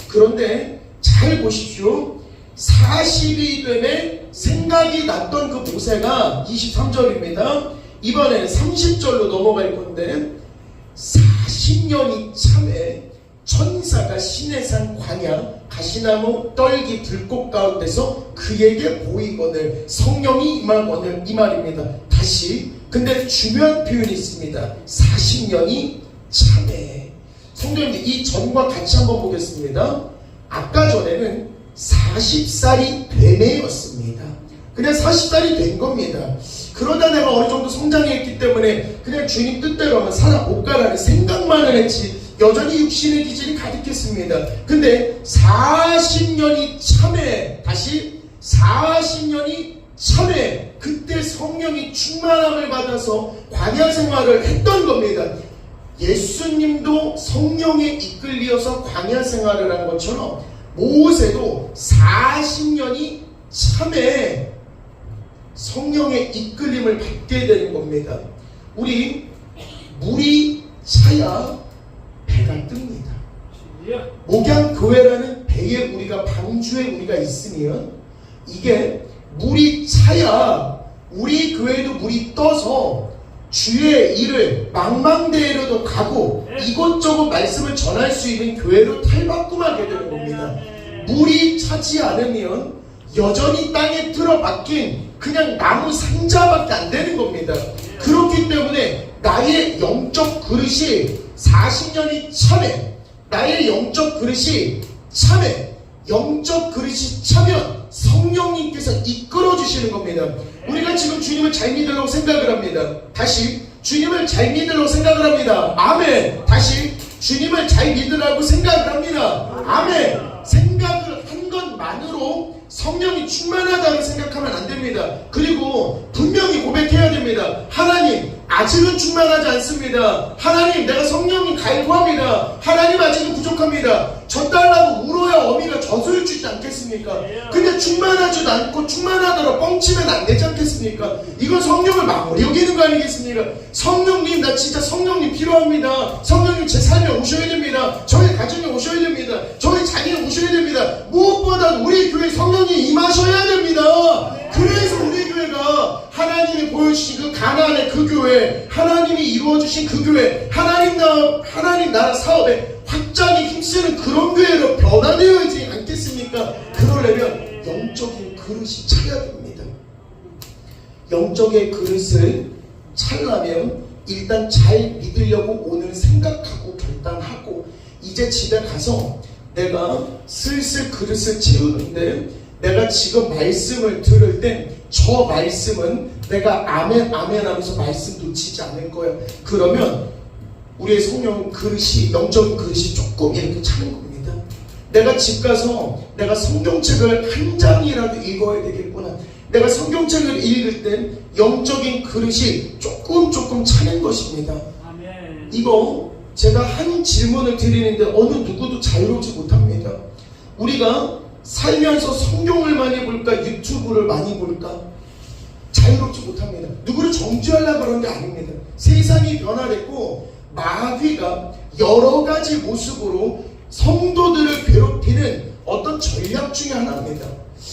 그런데 잘 보십시오. 40이 되면 생각이 났던 그 모세가 23절입니다. 이번에는 30절로 넘어갈 건데 40년이 참에 천사가 시내산 광야 가시나무 떨기 불꽃 가운데서 그에게 보이거늘 성령이 임하거늘 이 말입니다. 다시 근데 중요한 표현이 있습니다. 40년이 참에. 성도님들 이 전과 같이 한번 보겠습니다. 아까 전에는 40살이 되네였습니다. 그냥 40살이 된 겁니다. 그러다 내가 어느 정도 성장했기 때문에 그냥 주님 뜻대로 하면 살아 못 가라는 생각만을 했지 여전히 육신의 기질이 가득했습니다. 근데 40년이 참에, 다시 40년이 참에 그때 성령이 충만함을 받아서 광야 생활을 했던 겁니다. 예수님도 성령에 이끌려서 광야 생활을 한 것처럼 모세도 40년이 참에 성령의 이끌림을 받게 되는 겁니다. 우리 물이 차야 배가 뜹니다. 목양교회라는 배에 우리가 방주에 우리가 있으면 이게 물이 차야 우리 교회도 물이 떠서 주의 일을 망망대해로도 가고 이것저것 말씀을 전할 수 있는 교회로 탈바꿈하게 되는 겁니다. 물이 차지 않으면 여전히 땅에 틀어박힌 그냥 나무 상자밖에 안 되는 겁니다. 그렇기 때문에 나의 영적 그릇이 40년이 참에, 나의 영적 그릇이 참에, 영적 그릇이 차면 성령님께서 이끌어 주시는 겁니다. 우리가 지금 주님을 잘 믿으려고 생각을 합니다. 다시 주님을 잘 믿으려고 생각을 합니다. 아멘. 다시 주님을 잘 믿으라고 생각을 합니다. 아멘. 생각을 한 것만으로 성령이 충만하다고 생각하면 안 됩니다. 그리고 분명히 고백해야 됩니다. 하나님 아직은 충만하지 않습니다. 하나님 내가 성령님 갈구합니다. 하나님 아직은 부족합니다. 젖달라고 울어야 어미가 젖을 주지 않겠습니까? 근데 충만하지도 않고 충만하더라 뻥치면 안 되지 않겠습니까? 이건 성령을 막 어려기는 거 아니겠습니까? 성령님 나 진짜 성령님 필요합니다. 성령님 제 삶에 오셔야 됩니다. 저희 가정에 오셔야 됩니다. 저희 자녀에 오셔야 됩니다. 무엇보다 우리 교회에 성령이 임하셔야 됩니다. 그래서 우리 교회가 하나님이 보여주신 그 가나안의 그 교회, 하나님이 이루어주신 그 교회, 하나님 나라 사업에 확장에 힘쓰는 그런 교회로 변화되어야지 않겠습니까? 그러려면 영적인 그릇이 차야 됩니다. 영적의 그릇을 차려면 일단 잘 믿으려고 오늘 생각하고 결단하고 이제 집에 가서 내가 슬슬 그릇을 채우는데 내가 지금 말씀을 들을 땐 저 말씀은 내가 아멘 아멘 하면서 말씀 놓치지 않을 거야. 그러면 우리의 성령 그릇이 영적인 그릇이 조금 이렇게 차는 겁니다. 내가 집 가서 내가 성경책을 한 장이라도 읽어야 되겠구나. 내가 성경책을 읽을 땐 영적인 그릇이 조금 차는 것입니다. 아멘. 이거 제가 한 질문을 드리는데 어느 누구도 자유롭지 못합니다. 우리가 살면서 성경을 많이 볼까 유튜브를 많이 볼까 자유롭지 못합니다. 누구를 정죄하려고 그런 게 아닙니다. 세상이 변화됐고 마귀가 여러 가지 모습으로 성도들을 괴롭히는 어떤 전략 중에 하나입니다.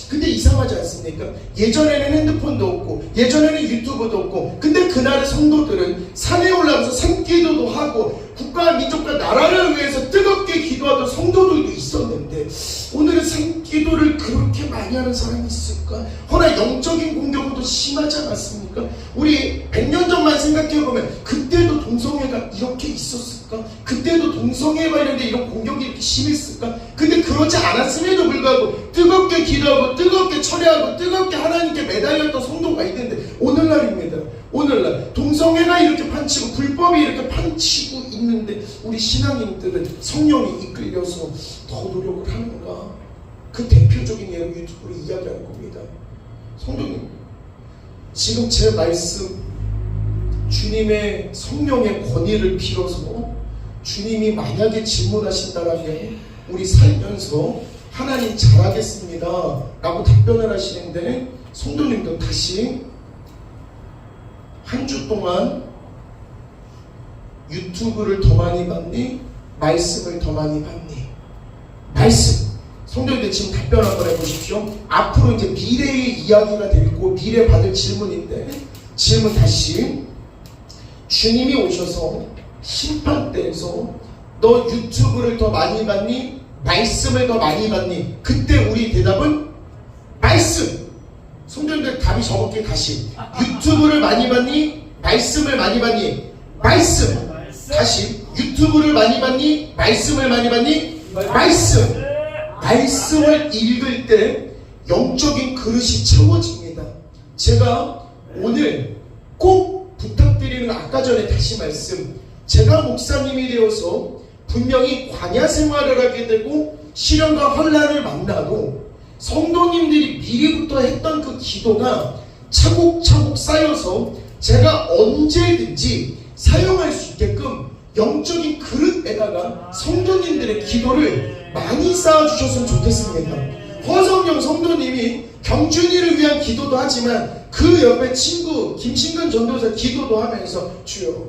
근데 이상하지 않습니까? 예전에는 핸드폰도 없고 예전에는 유튜브도 없고 근데 그날의 성도들은 산에 올라가서 산기도도 하고 국가와 민족과 나라를 위해서 뜨겁게 기도하던 성도들도 있었는데 오늘은 산기도를 그렇게 많이 하는 사람이 있을까? 허나 영적인 공격은 더 심하지 않았습니까? 우리 100년 전만 생각해보면 그때도 동성애가 이렇게 있었을까? 그때도 동성애에 관련된 이런 공격이 이렇게 심했을까? 근데 그러지 않았음에도 불구하고 뜨겁게 기도하고 뜨겁게 철회하고 뜨겁게 하나님께 매달렸던 성도가 있는데 오늘날입니다. 오늘날 동성애가 이렇게 판치고 불법이 이렇게 판치고 있는데 우리 신앙인들은 성령이 이끌려서 더 노력을 하는가? 그 대표적인 예로 유튜브로 이야기하는 겁니다. 성도님 지금 제 말씀 주님의 성령의 권위를 빌어서 주님이 만약에 질문하신다라면 우리 살면서 하나님 잘하겠습니다 라고 답변을 하시는데, 성도님도 다시 한 주 동안 유튜브를 더 많이 봤니? 말씀을 더 많이 봤니? 말씀. 성도님들 지금 답변 한번 해보십시오. 앞으로 이제 미래의 이야기가 되고 미래 받을 질문인데, 질문 다시. 주님이 오셔서 심판대에서 너 유튜브를 더 많이 봤니? 말씀을 더 많이 봤니? 그때 우리 대답은 말씀. 성도님들 답이 저렇게 다시. 유튜브를 많이 봤니? 말씀을 많이 봤니? 말씀. 다시. 유튜브를 많이 봤니? 말씀을 많이 봤니? 말씀. 말씀을 읽을 때 영적인 그릇이 채워집니다. 제가 오늘 꼭 부탁드리는, 아까 전에 다시 말씀, 제가 목사님이 되어서 분명히 광야 생활을 하게 되고 시련과 환난을 만나도 성도님들이 미리부터 했던 그 기도가 차곡차곡 쌓여서 제가 언제든지 사용할 수 있게끔 영적인 그릇에다가 성도님들의 기도를 많이 쌓아주셨으면 좋겠습니다. 허성영 성도님이 경준이를 위한 기도도 하지만 그 옆에 친구 김신근 전도사 기도도 하면서 주여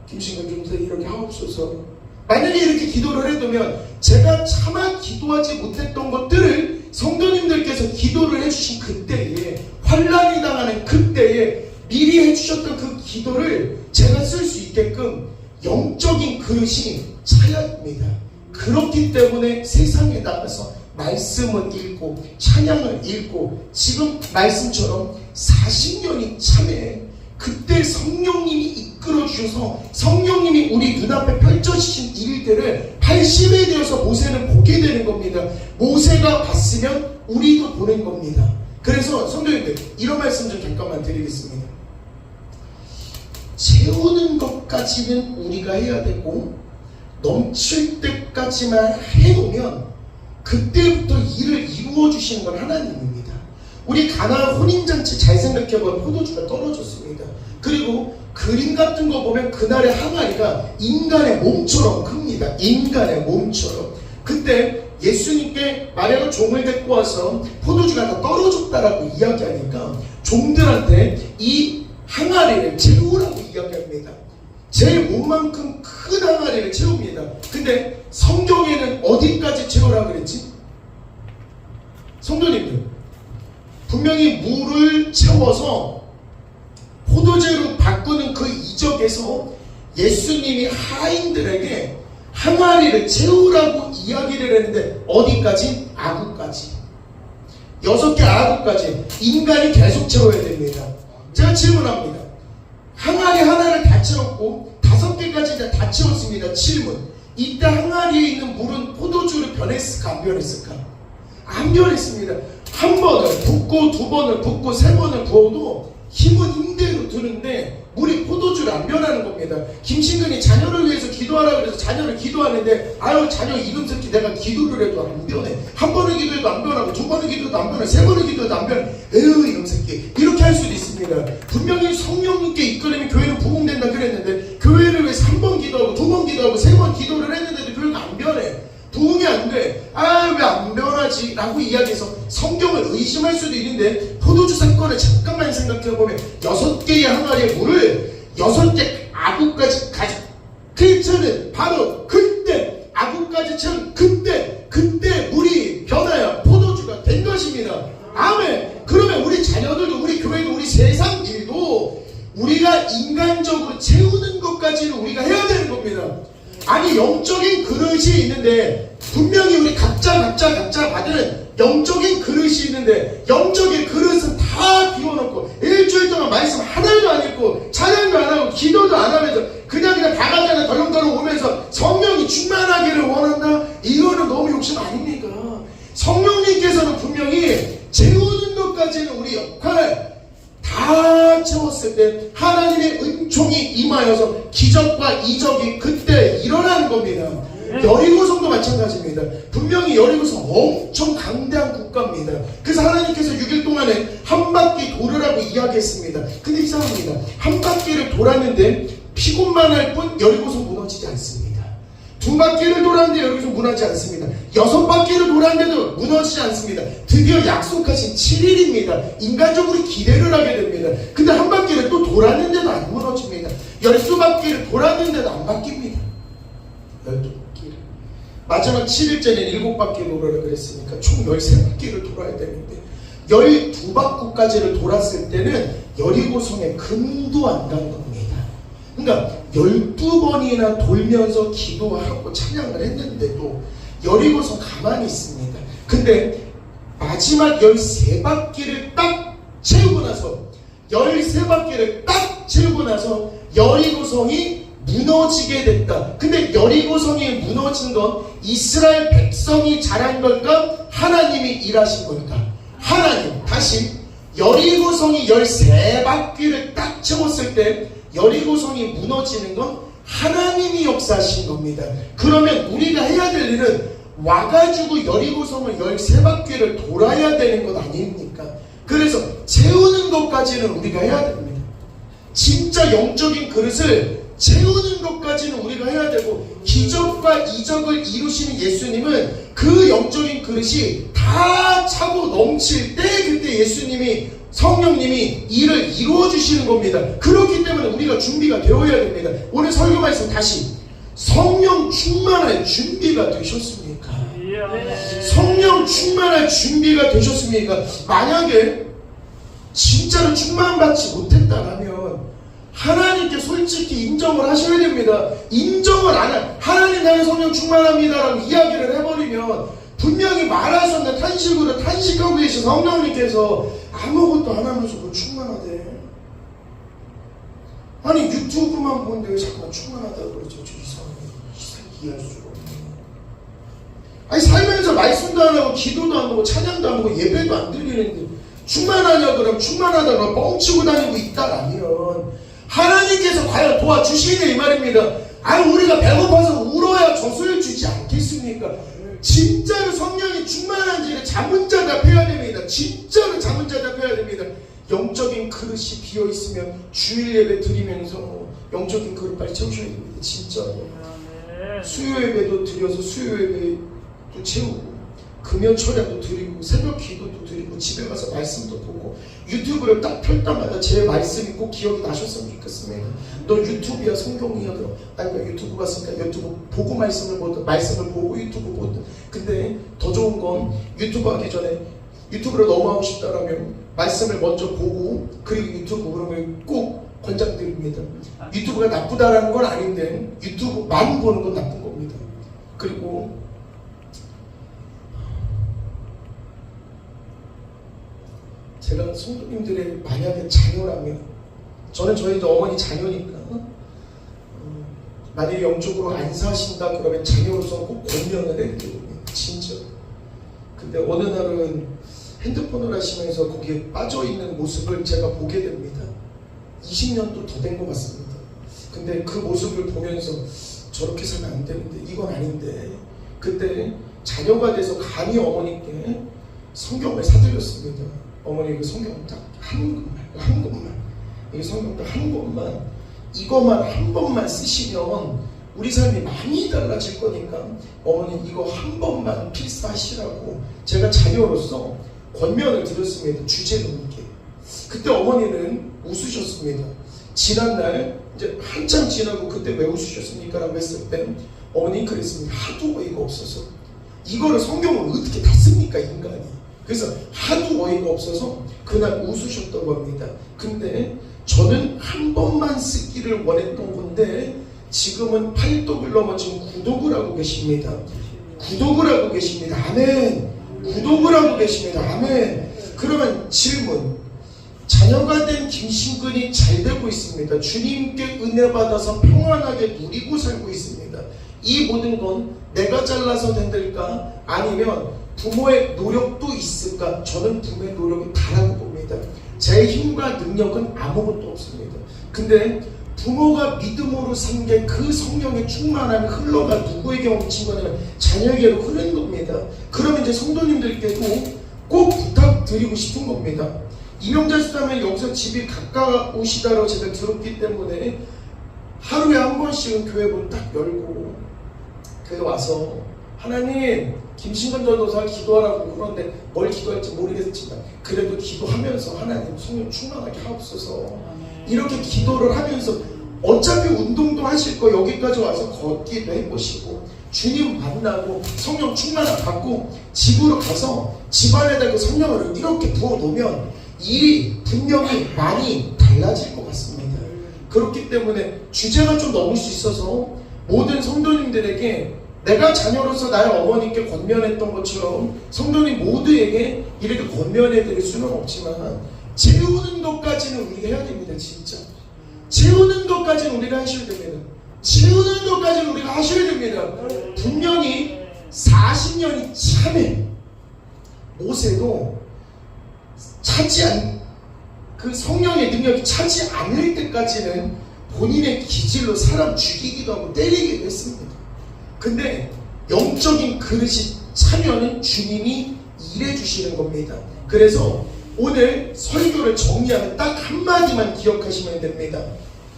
김신근 전도사 이렇게 하옵소서. 만약에 이렇게 기도를 해두면 제가 차마 기도하지 못했던 것들을 성도님들께서 기도를 해주신 그때에, 환난이 당하는 그때에 미리 해주셨던 그 기도를 제가 쓸 수 있게끔 영적인 그릇이 차야 합니다. 그렇기 때문에 세상에 나가서 말씀을 읽고 찬양을 읽고 지금 말씀처럼 40년이 참에 그때 성령님이 이끌어 주셔서 성령님이 우리 눈앞에 펼쳐주신 일들을 80에 되어서 모세는 보게 되는 겁니다. 모세가 봤으면 우리도 보는 겁니다. 그래서 성도님들 이런 말씀 좀 잠깐만 드리겠습니다. 채우는 것까지는 우리가 해야 되고 넘칠 때까지만 해놓으면 그때부터 일을 이루어 주시는 건 하나님입니다. 우리 가나안 혼인잔치 잘 생각해보면 포도주가 떨어졌습니다. 그리고 그림 같은 거 보면 그날의 항아리가 인간의 몸처럼 큽니다. 인간의 몸처럼. 그때 예수님께 마리아가 종을 데리고 와서 포도주가 다 떨어졌다라고 이야기하니까 종들한테 이 항아리를 채우라고 이야기합니다. 제 몸만큼 큰 항아리를 채웁니다. 근데 성경에는 어디까지 채우라고 그랬지? 성도님들, 분명히 물을 채워서 포도주로 바꾸는 그 이적에서 예수님이 하인들에게 항아리를 채우라고 이야기를 했는데 어디까지? 아구까지. 6개 아구까지 인간이 계속 채워야 됩니다. 제가 질문합니다. 항아리 하나를 다 채웠고 5개까지 다 채웠습니다. 질문. 이때 항아리에 있는 물은 포도주로 변했을까 안 변했을까? 안 변했습니다. 한 번을 붓고 2번을 붓고 3번을 부어도 힘은 힘대로 드는데 물이 포도주로 안 변하는 겁니다. 김신근이 자녀를 위해서 기도하라 그래서 자녀를 기도하는데 아유 자녀 이름 새끼 내가 기도를 해도 안 변해. 한 번을 기도해도 안 변하고 2번을 기도해도 안 변해. 3번을 기도해도 안 변해. 에휴 이름 새끼 이렇게 할 수도 있습니다. 분명히 성령님께 이끌리면 교회는 부흥된다 그랬는데 교회를 위해서 1번 기도하고 2번 기도하고 3번 기도를 했는데도 교회가 안 변해. 부흥이 안 돼. 아 왜 안 변하지? 라고 이야기해서 성경을 의심할 수도 있는데 포도주 사건을 잠깐만 생각해보면 6개의 항아리의 물을 6개 아구까지 가져 그때는 바로 그때 아구까지 채운 그때 물이 변하여 포도주가 된 것입니다. 아멘. 그러면 우리 자녀들도 우리 교회도 우리 세상 일도 우리가 인간적으로 채우는 것까지는 우리가 해야 되는 겁니다. 아니 영적인 그릇이 있는데 분명히 우리 각자 받은 영적인 그릇이 있는데 영적인 그릇은 다 비워놓고 일주일 동안 말씀 하나도 안 읽고 찬양도 안 하고 기도도 안 하면서 그냥 바가지 안에 덜렁덜렁 오면서 성령이 충만하기를 원한다? 이거는 너무 욕심 아닙니까? 성령님께서는 분명히 채우는 것까지는 우리 역할 다 채웠을 때 하나님의 은총이 임하여서 기적과 이적이 그때 일어나는 겁니다. 여리고성도 마찬가지입니다. 분명히 여리고성 엄청 강대한 국가입니다. 그래서 하나님께서 6일 동안에 한 바퀴 돌으라고 이야기했습니다. 근데 이상합니다. 한 바퀴를 돌았는데 피곤만 할 뿐 여리고성 무너지지 않습니다. 2바퀴를 돌았는데 여기서 무너지지 않습니다. 6바퀴를 돌았는데도 무너지지 않습니다. 드디어 약속하신 7일입니다. 인간적으로 기대를 하게 됩니다. 근데 한 바퀴를 또 돌았는데도 안 무너집니다. 12바퀴를 돌았는데도 안 바뀝니다. 12바퀴를. 마지막 7일째는 7바퀴 돌아라 그랬으니까 총 13바퀴를 돌아야 되는데 12바퀴까지를 돌았을 때는 여리고성에 금도 안 간 겁니다. 그러니까 12번이나 돌면서 기도하고 찬양을 했는데도 여리고성 가만히 있습니다. 근데 마지막 13바퀴를 딱 채우고 나서 13바퀴를 딱 채우고 나서 여리고성이 무너지게 됐다. 근데 여리고성이 무너진 건 이스라엘 백성이 잘한 걸까? 하나님이 일하신 걸까? 하나님. 다시 여리고성이 13바퀴를 딱 채웠을 때 여리고성이 무너지는 건 하나님이 역사하신 겁니다. 그러면 우리가 해야 될 일은 와가지고 여리고성을 13바퀴를 돌아야 되는 것 아닙니까? 그래서 채우는 것까지는 우리가 해야 됩니다. 진짜 영적인 그릇을 채우는 것까지는 우리가 해야 되고, 기적과 이적을 이루시는 예수님은 그 영적인 그릇이 다 차고 넘칠 때 그때 예수님이 성령님이 일을 이루어 주시는 겁니다. 그렇기 때문에 우리가 준비가 되어야 됩니다. 오늘 설교 말씀 다시, 성령 충만할 준비가 되셨습니까? 성령 충만할 준비가 되셨습니까? 만약에 진짜로 충만받지 못했다면 하나님께 솔직히 인정을 하셔야 됩니다. 인정을 안 해. 하나님 나는 성령 충만합니다라고 이야기를 해버리면 분명히 말하셨는데 탄식으로 탄식하고 계신 성령님께서 아무것도 안 하면서 뭐 충만하대. 아니 유튜브만 보는데 왜 자꾸 충만하다고 그러죠? 저 이상하게 이해할 수가 없네. 아니 살면서 말씀도 안 하고 기도도 안 하고 찬양도 안 하고 예배도 안 드리는데 충만하냐 그럼 충만하다가 뻥치고 다니고 있다라면 하나님께서 과연 도와주시냐 이 말입니다. 아니 우리가 배고파서 울어야 젖을 주지 않겠습니까? 진짜로 성령이 충만한지를 자문자답해야 됩니다. 진짜로 자문자답해야 됩니다. 영적인 그릇이 비어있으면 주일 예배 드리면서 영적인 그릇 빨리 채우셔야 됩니다. 진짜로. 수요 예배도 드려서 수요 예배도 채우고 금연 철야도 드리고 새벽 기도도 드리고 집에 가서 말씀도 보고 유튜브를 딱 펼 때마다 제 말씀이 꼭 기억이 나셨으면 좋겠습니다. 너 유튜브야 성경이야 그럼 아니 유튜브 봤으니까 유튜브 보고 말씀을 보든 말씀을 보고 유튜브 보든. 근데 더 좋은 건 유튜브 하기 전에 유튜브를 너무 하고 싶다라면 말씀을 먼저 보고 그리고 유튜브 그러면 꼭 권장드립니다. 유튜브가 나쁘다라는 건 아닌데 유튜브만 보는 건 나쁜 겁니다. 그리고 제가 성도님들의 만약에 자녀라면, 저는 저희도 어머니 자녀니까 만약에 영적으로 안 사신다 그러면 자녀로서 꼭 권면을 해드립니다. 진짜. 근데 어느 날은 핸드폰을 하시면서 거기에 빠져있는 모습을 제가 보게 됩니다. 20년도 더 된 것 같습니다. 근데 그 모습을 보면서 저렇게 살면 안 되는데 이건 아닌데, 그때 자녀가 돼서 감히 어머니께 성경을 사드렸습니다. 어머니 그 성경 딱 한 권만 이 성경 딱 한 권만 이거만 한 번만 쓰시면 우리 삶이 많이 달라질 거니까 어머니 이거 한 번만 필사하시라고 제가 자녀로서 권면을 드렸습니다. 주제넘게. 그때 어머니는 웃으셨습니다. 지난날 이제 한참 지나고 그때 왜 웃으셨습니까? 라고 했을 때 어머니 그랬습니다. 하도 어이가 없어서 이거를 성경을 어떻게 다 씁니까 인간이. 그래서 하도 어이가 없어서 그날 웃으셨던 겁니다. 근데 저는 한 번만 쓰기를 원했던 건데 지금은 8독을 넘어 지금 9독을 하고 계십니다. 9독을 하고 계십니다. 아멘. 9독을 하고 계십니다. 아멘. 그러면 질문. 자녀가 된 김신근이 잘 되고 있습니다. 주님께 은혜 받아서 평안하게 누리고 살고 있습니다. 이 모든 건 내가 잘나서 된 될까? 아니면 부모의 노력도 있을까? 저는 부모의 노력이 다라고 봅니다. 제 힘과 능력은 아무것도 없습니다. 근데 부모가 믿음으로 산 게 그 성령의 충만함이 흘러가 누구에게 옮친 거냐면 자녀에게로 흐르는 겁니다. 그러면 이제 성도님들께도 꼭 부탁드리고 싶은 겁니다. 이명자 집사님 여기서 집이 가까우시다라고 제가 들었기 때문에 하루에 한 번씩은 교회 문 딱 열고 교회 와서 하나님 김신근 전도사 기도하라고 그러는데 뭘 기도할지 모르겠지만 그래도 기도하면서 하나님 성령 충만하게 하옵소서 이렇게 기도를 하면서 어차피 운동도 하실 거 여기까지 와서 걷기도 해보시고 주님 만나고 성령 충만함 받고 집으로 가서 집안에다 그 성령을 이렇게 부어놓으면 일이 분명히 많이 달라질 것 같습니다. 그렇기 때문에 주제가 좀 넘을 수 있어서 모든 성도님들에게 내가 자녀로서 나의 어머니께 권면했던 것처럼 성도님 모두에게 이렇게 권면해드릴 수는 없지만 재우는 것까지는 우리가 해야 됩니다. 진짜 재우는 것까지는 우리가 하셔야 됩니다. 재우는 것까지는 우리가 하셔야 됩니다. 분명히 40년이 참에 모세도 그 성령의 능력이 차지 않을 때까지는 본인의 기질로 사람 죽이기도 하고 때리기도 했습니다. 근데 영적인 그릇이 차면은 주님이 일해주시는 겁니다. 그래서 오늘 설교를 정리하면 딱 한마디만 기억하시면 됩니다.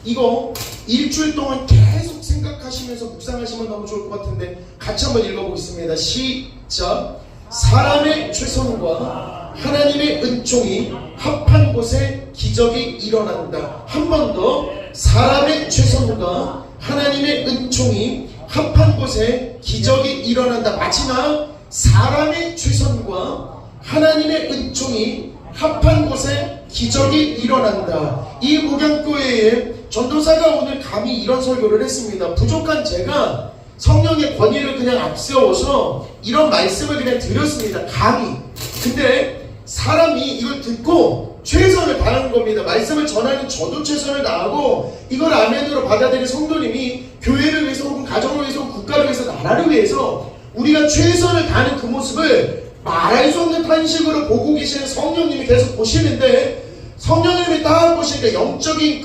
이거 일주일 동안 계속 생각하시면서 묵상하시면 너무 좋을 것 같은데 같이 한번 읽어보겠습니다. 시작. 사람의 최선과 하나님의 은총이 합한 곳에 기적이 일어난다. 한 번 더. 사람의 최선과 하나님의 은총이 합한 곳에 기적이 일어난다. 마지막. 사람의 최선과 하나님의 은총이 합한 곳에 기적이 일어난다. 이 목양교회에 전도사가 오늘 감히 이런 설교를 했습니다. 부족한 제가 성령의 권위를 그냥 앞세워서 이런 말씀을 그냥 드렸습니다. 감히. 근데 사람이 이걸 듣고 최선을 다하는 겁니다. 말씀을 전하는 저도 최선을 다하고 이걸 아멘으로 받아들인 성도님이 교회를 위해서 혹은 가정을 위해서 혹은 국가를 위해서 나라를 위해서 우리가 최선을 다하는 그 모습을 말할 수 없는 탄식으로 보고 계시는 성령님이 계속 보시는데 성령님이 딱 보시니까 영적인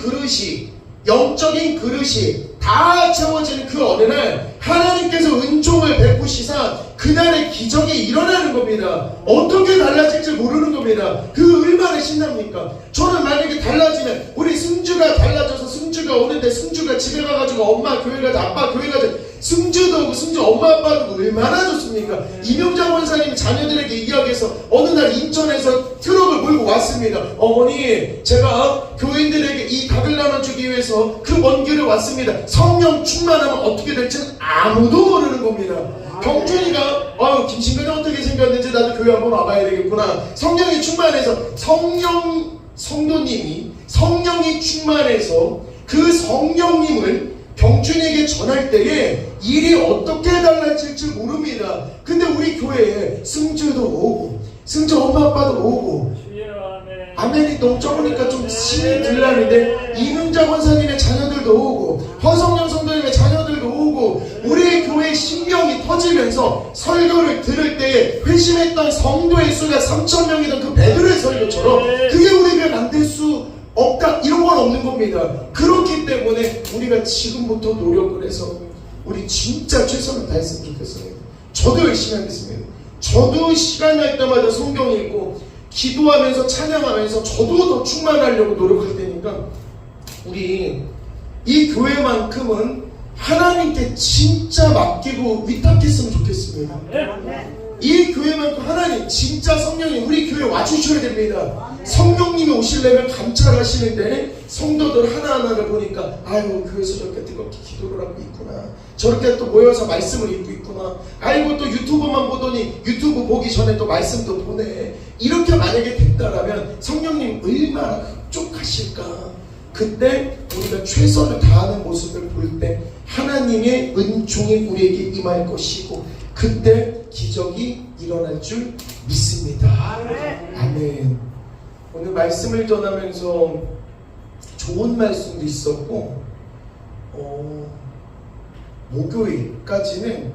그릇이 다 채워지는 그 어느 날 하나님께서 은총을 베푸시사 그날의 기적이 일어나는 겁니다. 어떻게 달라질지 모르는 겁니다. 그 얼마나 신납니까? 저는 만약에 달라지면 우리 승주가 달라져서 승주가 오는데 승주가 집에 가가지고 엄마 교회 가자 아빠 교회 가자 승주도 오고 승주 엄마 아빠도 얼마나 좋습니까? 이명장 원사님 자녀들에게 이야기해서 어느 날 인천에서 트럭을 몰고 왔습니다. 어머니 제가 교인들에게 이 닭을 나눠주기 위해서 그 먼 길을 왔습니다. 성령 충만하면 어떻게 될지는 아무도 모르는 겁니다. 경준이가 김신근이 어떻게 생겼는지 나도 교회 한번 와봐야 되겠구나. 성령이 충만해서 성도님이 성령이 충만해서 그 성령님을 경준에게 전할 때에 일이 어떻게 달라질지 모릅니다. 근데 우리 교회에 승주도 오고 승주 엄마 아빠도 오고 아멘이 너무 적으니까 좀 신이 들라는데 이명자 권사님의 자녀들도 오고 허성령 성도님의 자녀들도 오고 우리 교회 신경이 터지면서 설교를 들을 때에 회심했던 성도의 수가 3,000명이던 그 베드로의 설교처럼 그게 우리 교회 만들 수 없다 이런 건 없는 겁니다. 그렇기 때문에 우리가 지금부터 노력을 해서 우리 진짜 최선을 다했으면 좋겠어요. 저도 열심히 하겠습니다. 저도 시간 날 때마다 성경 읽고 기도하면서 찬양하면서 저도 더 충만하려고 노력할 테니까 우리 이 교회만큼은 하나님께 진짜 맡기고 위탁했으면 좋겠습니다. 이 교회만큼 하나님 진짜 성령이 우리 교회 와주셔야 됩니다. 성령님이 오시려면 감찰하시는데 성도들 하나하나를 보니까 아이고 교회에서 저렇게 뜨겁게 기도를 하고 있구나 저렇게 또 모여서 말씀을 읽고 있구나 아이고 또 유튜브만 보더니 유튜브 보기 전에 또 말씀도 보내 이렇게 만약에 됐다라면 성령님 얼마나 흡족하실까. 그때 우리가 최선을 다하는 모습을 볼 때 하나님의 은총이 우리에게 임할 것이고 그때 기적이 일어날 줄 믿습니다. 아멘. 오늘 말씀을 전하면서 좋은 말씀도 있었고 목요일까지는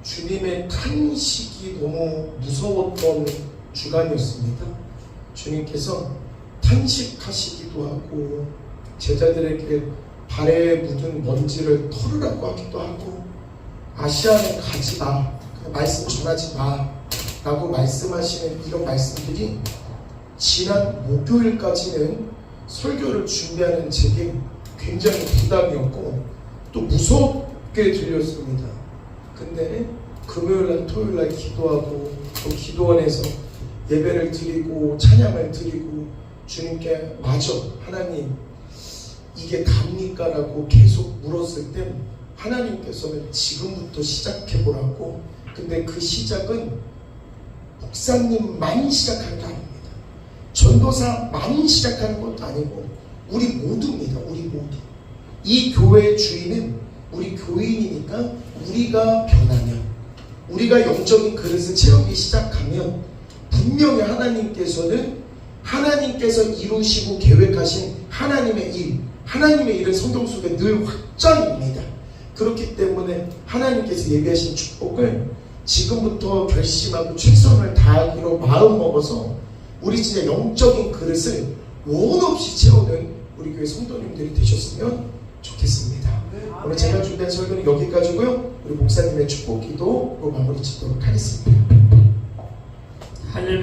주님의 탄식이 너무 무서웠던 주간이었습니다. 주님께서 탄식하시기도 하고 제자들에게 발에 묻은 먼지를 털으라고 하기도 하고 아시아는 가지 마, 말씀 전하지 마 라고 말씀하시는 이런 말씀들이 지난 목요일까지는 설교를 준비하는 제게 굉장히 부담이었고 또 무섭게 들렸습니다. 근데 금요일날 토요일날 기도하고 또 기도원에서 예배를 드리고 찬양을 드리고 주님께 맞아 하나님 이게 갑니까? 라고 계속 물었을 때 하나님께서는 지금부터 시작해보라고. 근데 그 시작은 목사님만 시작하는 게 아닙니다. 전도사만 시작하는 것도 아니고 우리 모두입니다. 우리 모두. 이 교회의 주인은 우리 교인이니까 우리가 변하면, 우리가 영적인 그릇을 채우기 시작하면 분명히 하나님께서 이루시고 계획하신 하나님의 일은 성경 속에 늘 확정입니다. 그렇기 때문에 하나님께서 예비하신 축복을 지금부터 결심하고 최선을 다하기로 마음먹어서 우리 진짜 영적인 그릇을 원 없이 채우는 우리 교회 성도님들이 되셨으면 좋겠습니다. 오늘 제가 준비한 설교는 여기까지고요. 우리 목사님의 축복 기도로 마무리 짓도록 하겠습니다. 할렐루야.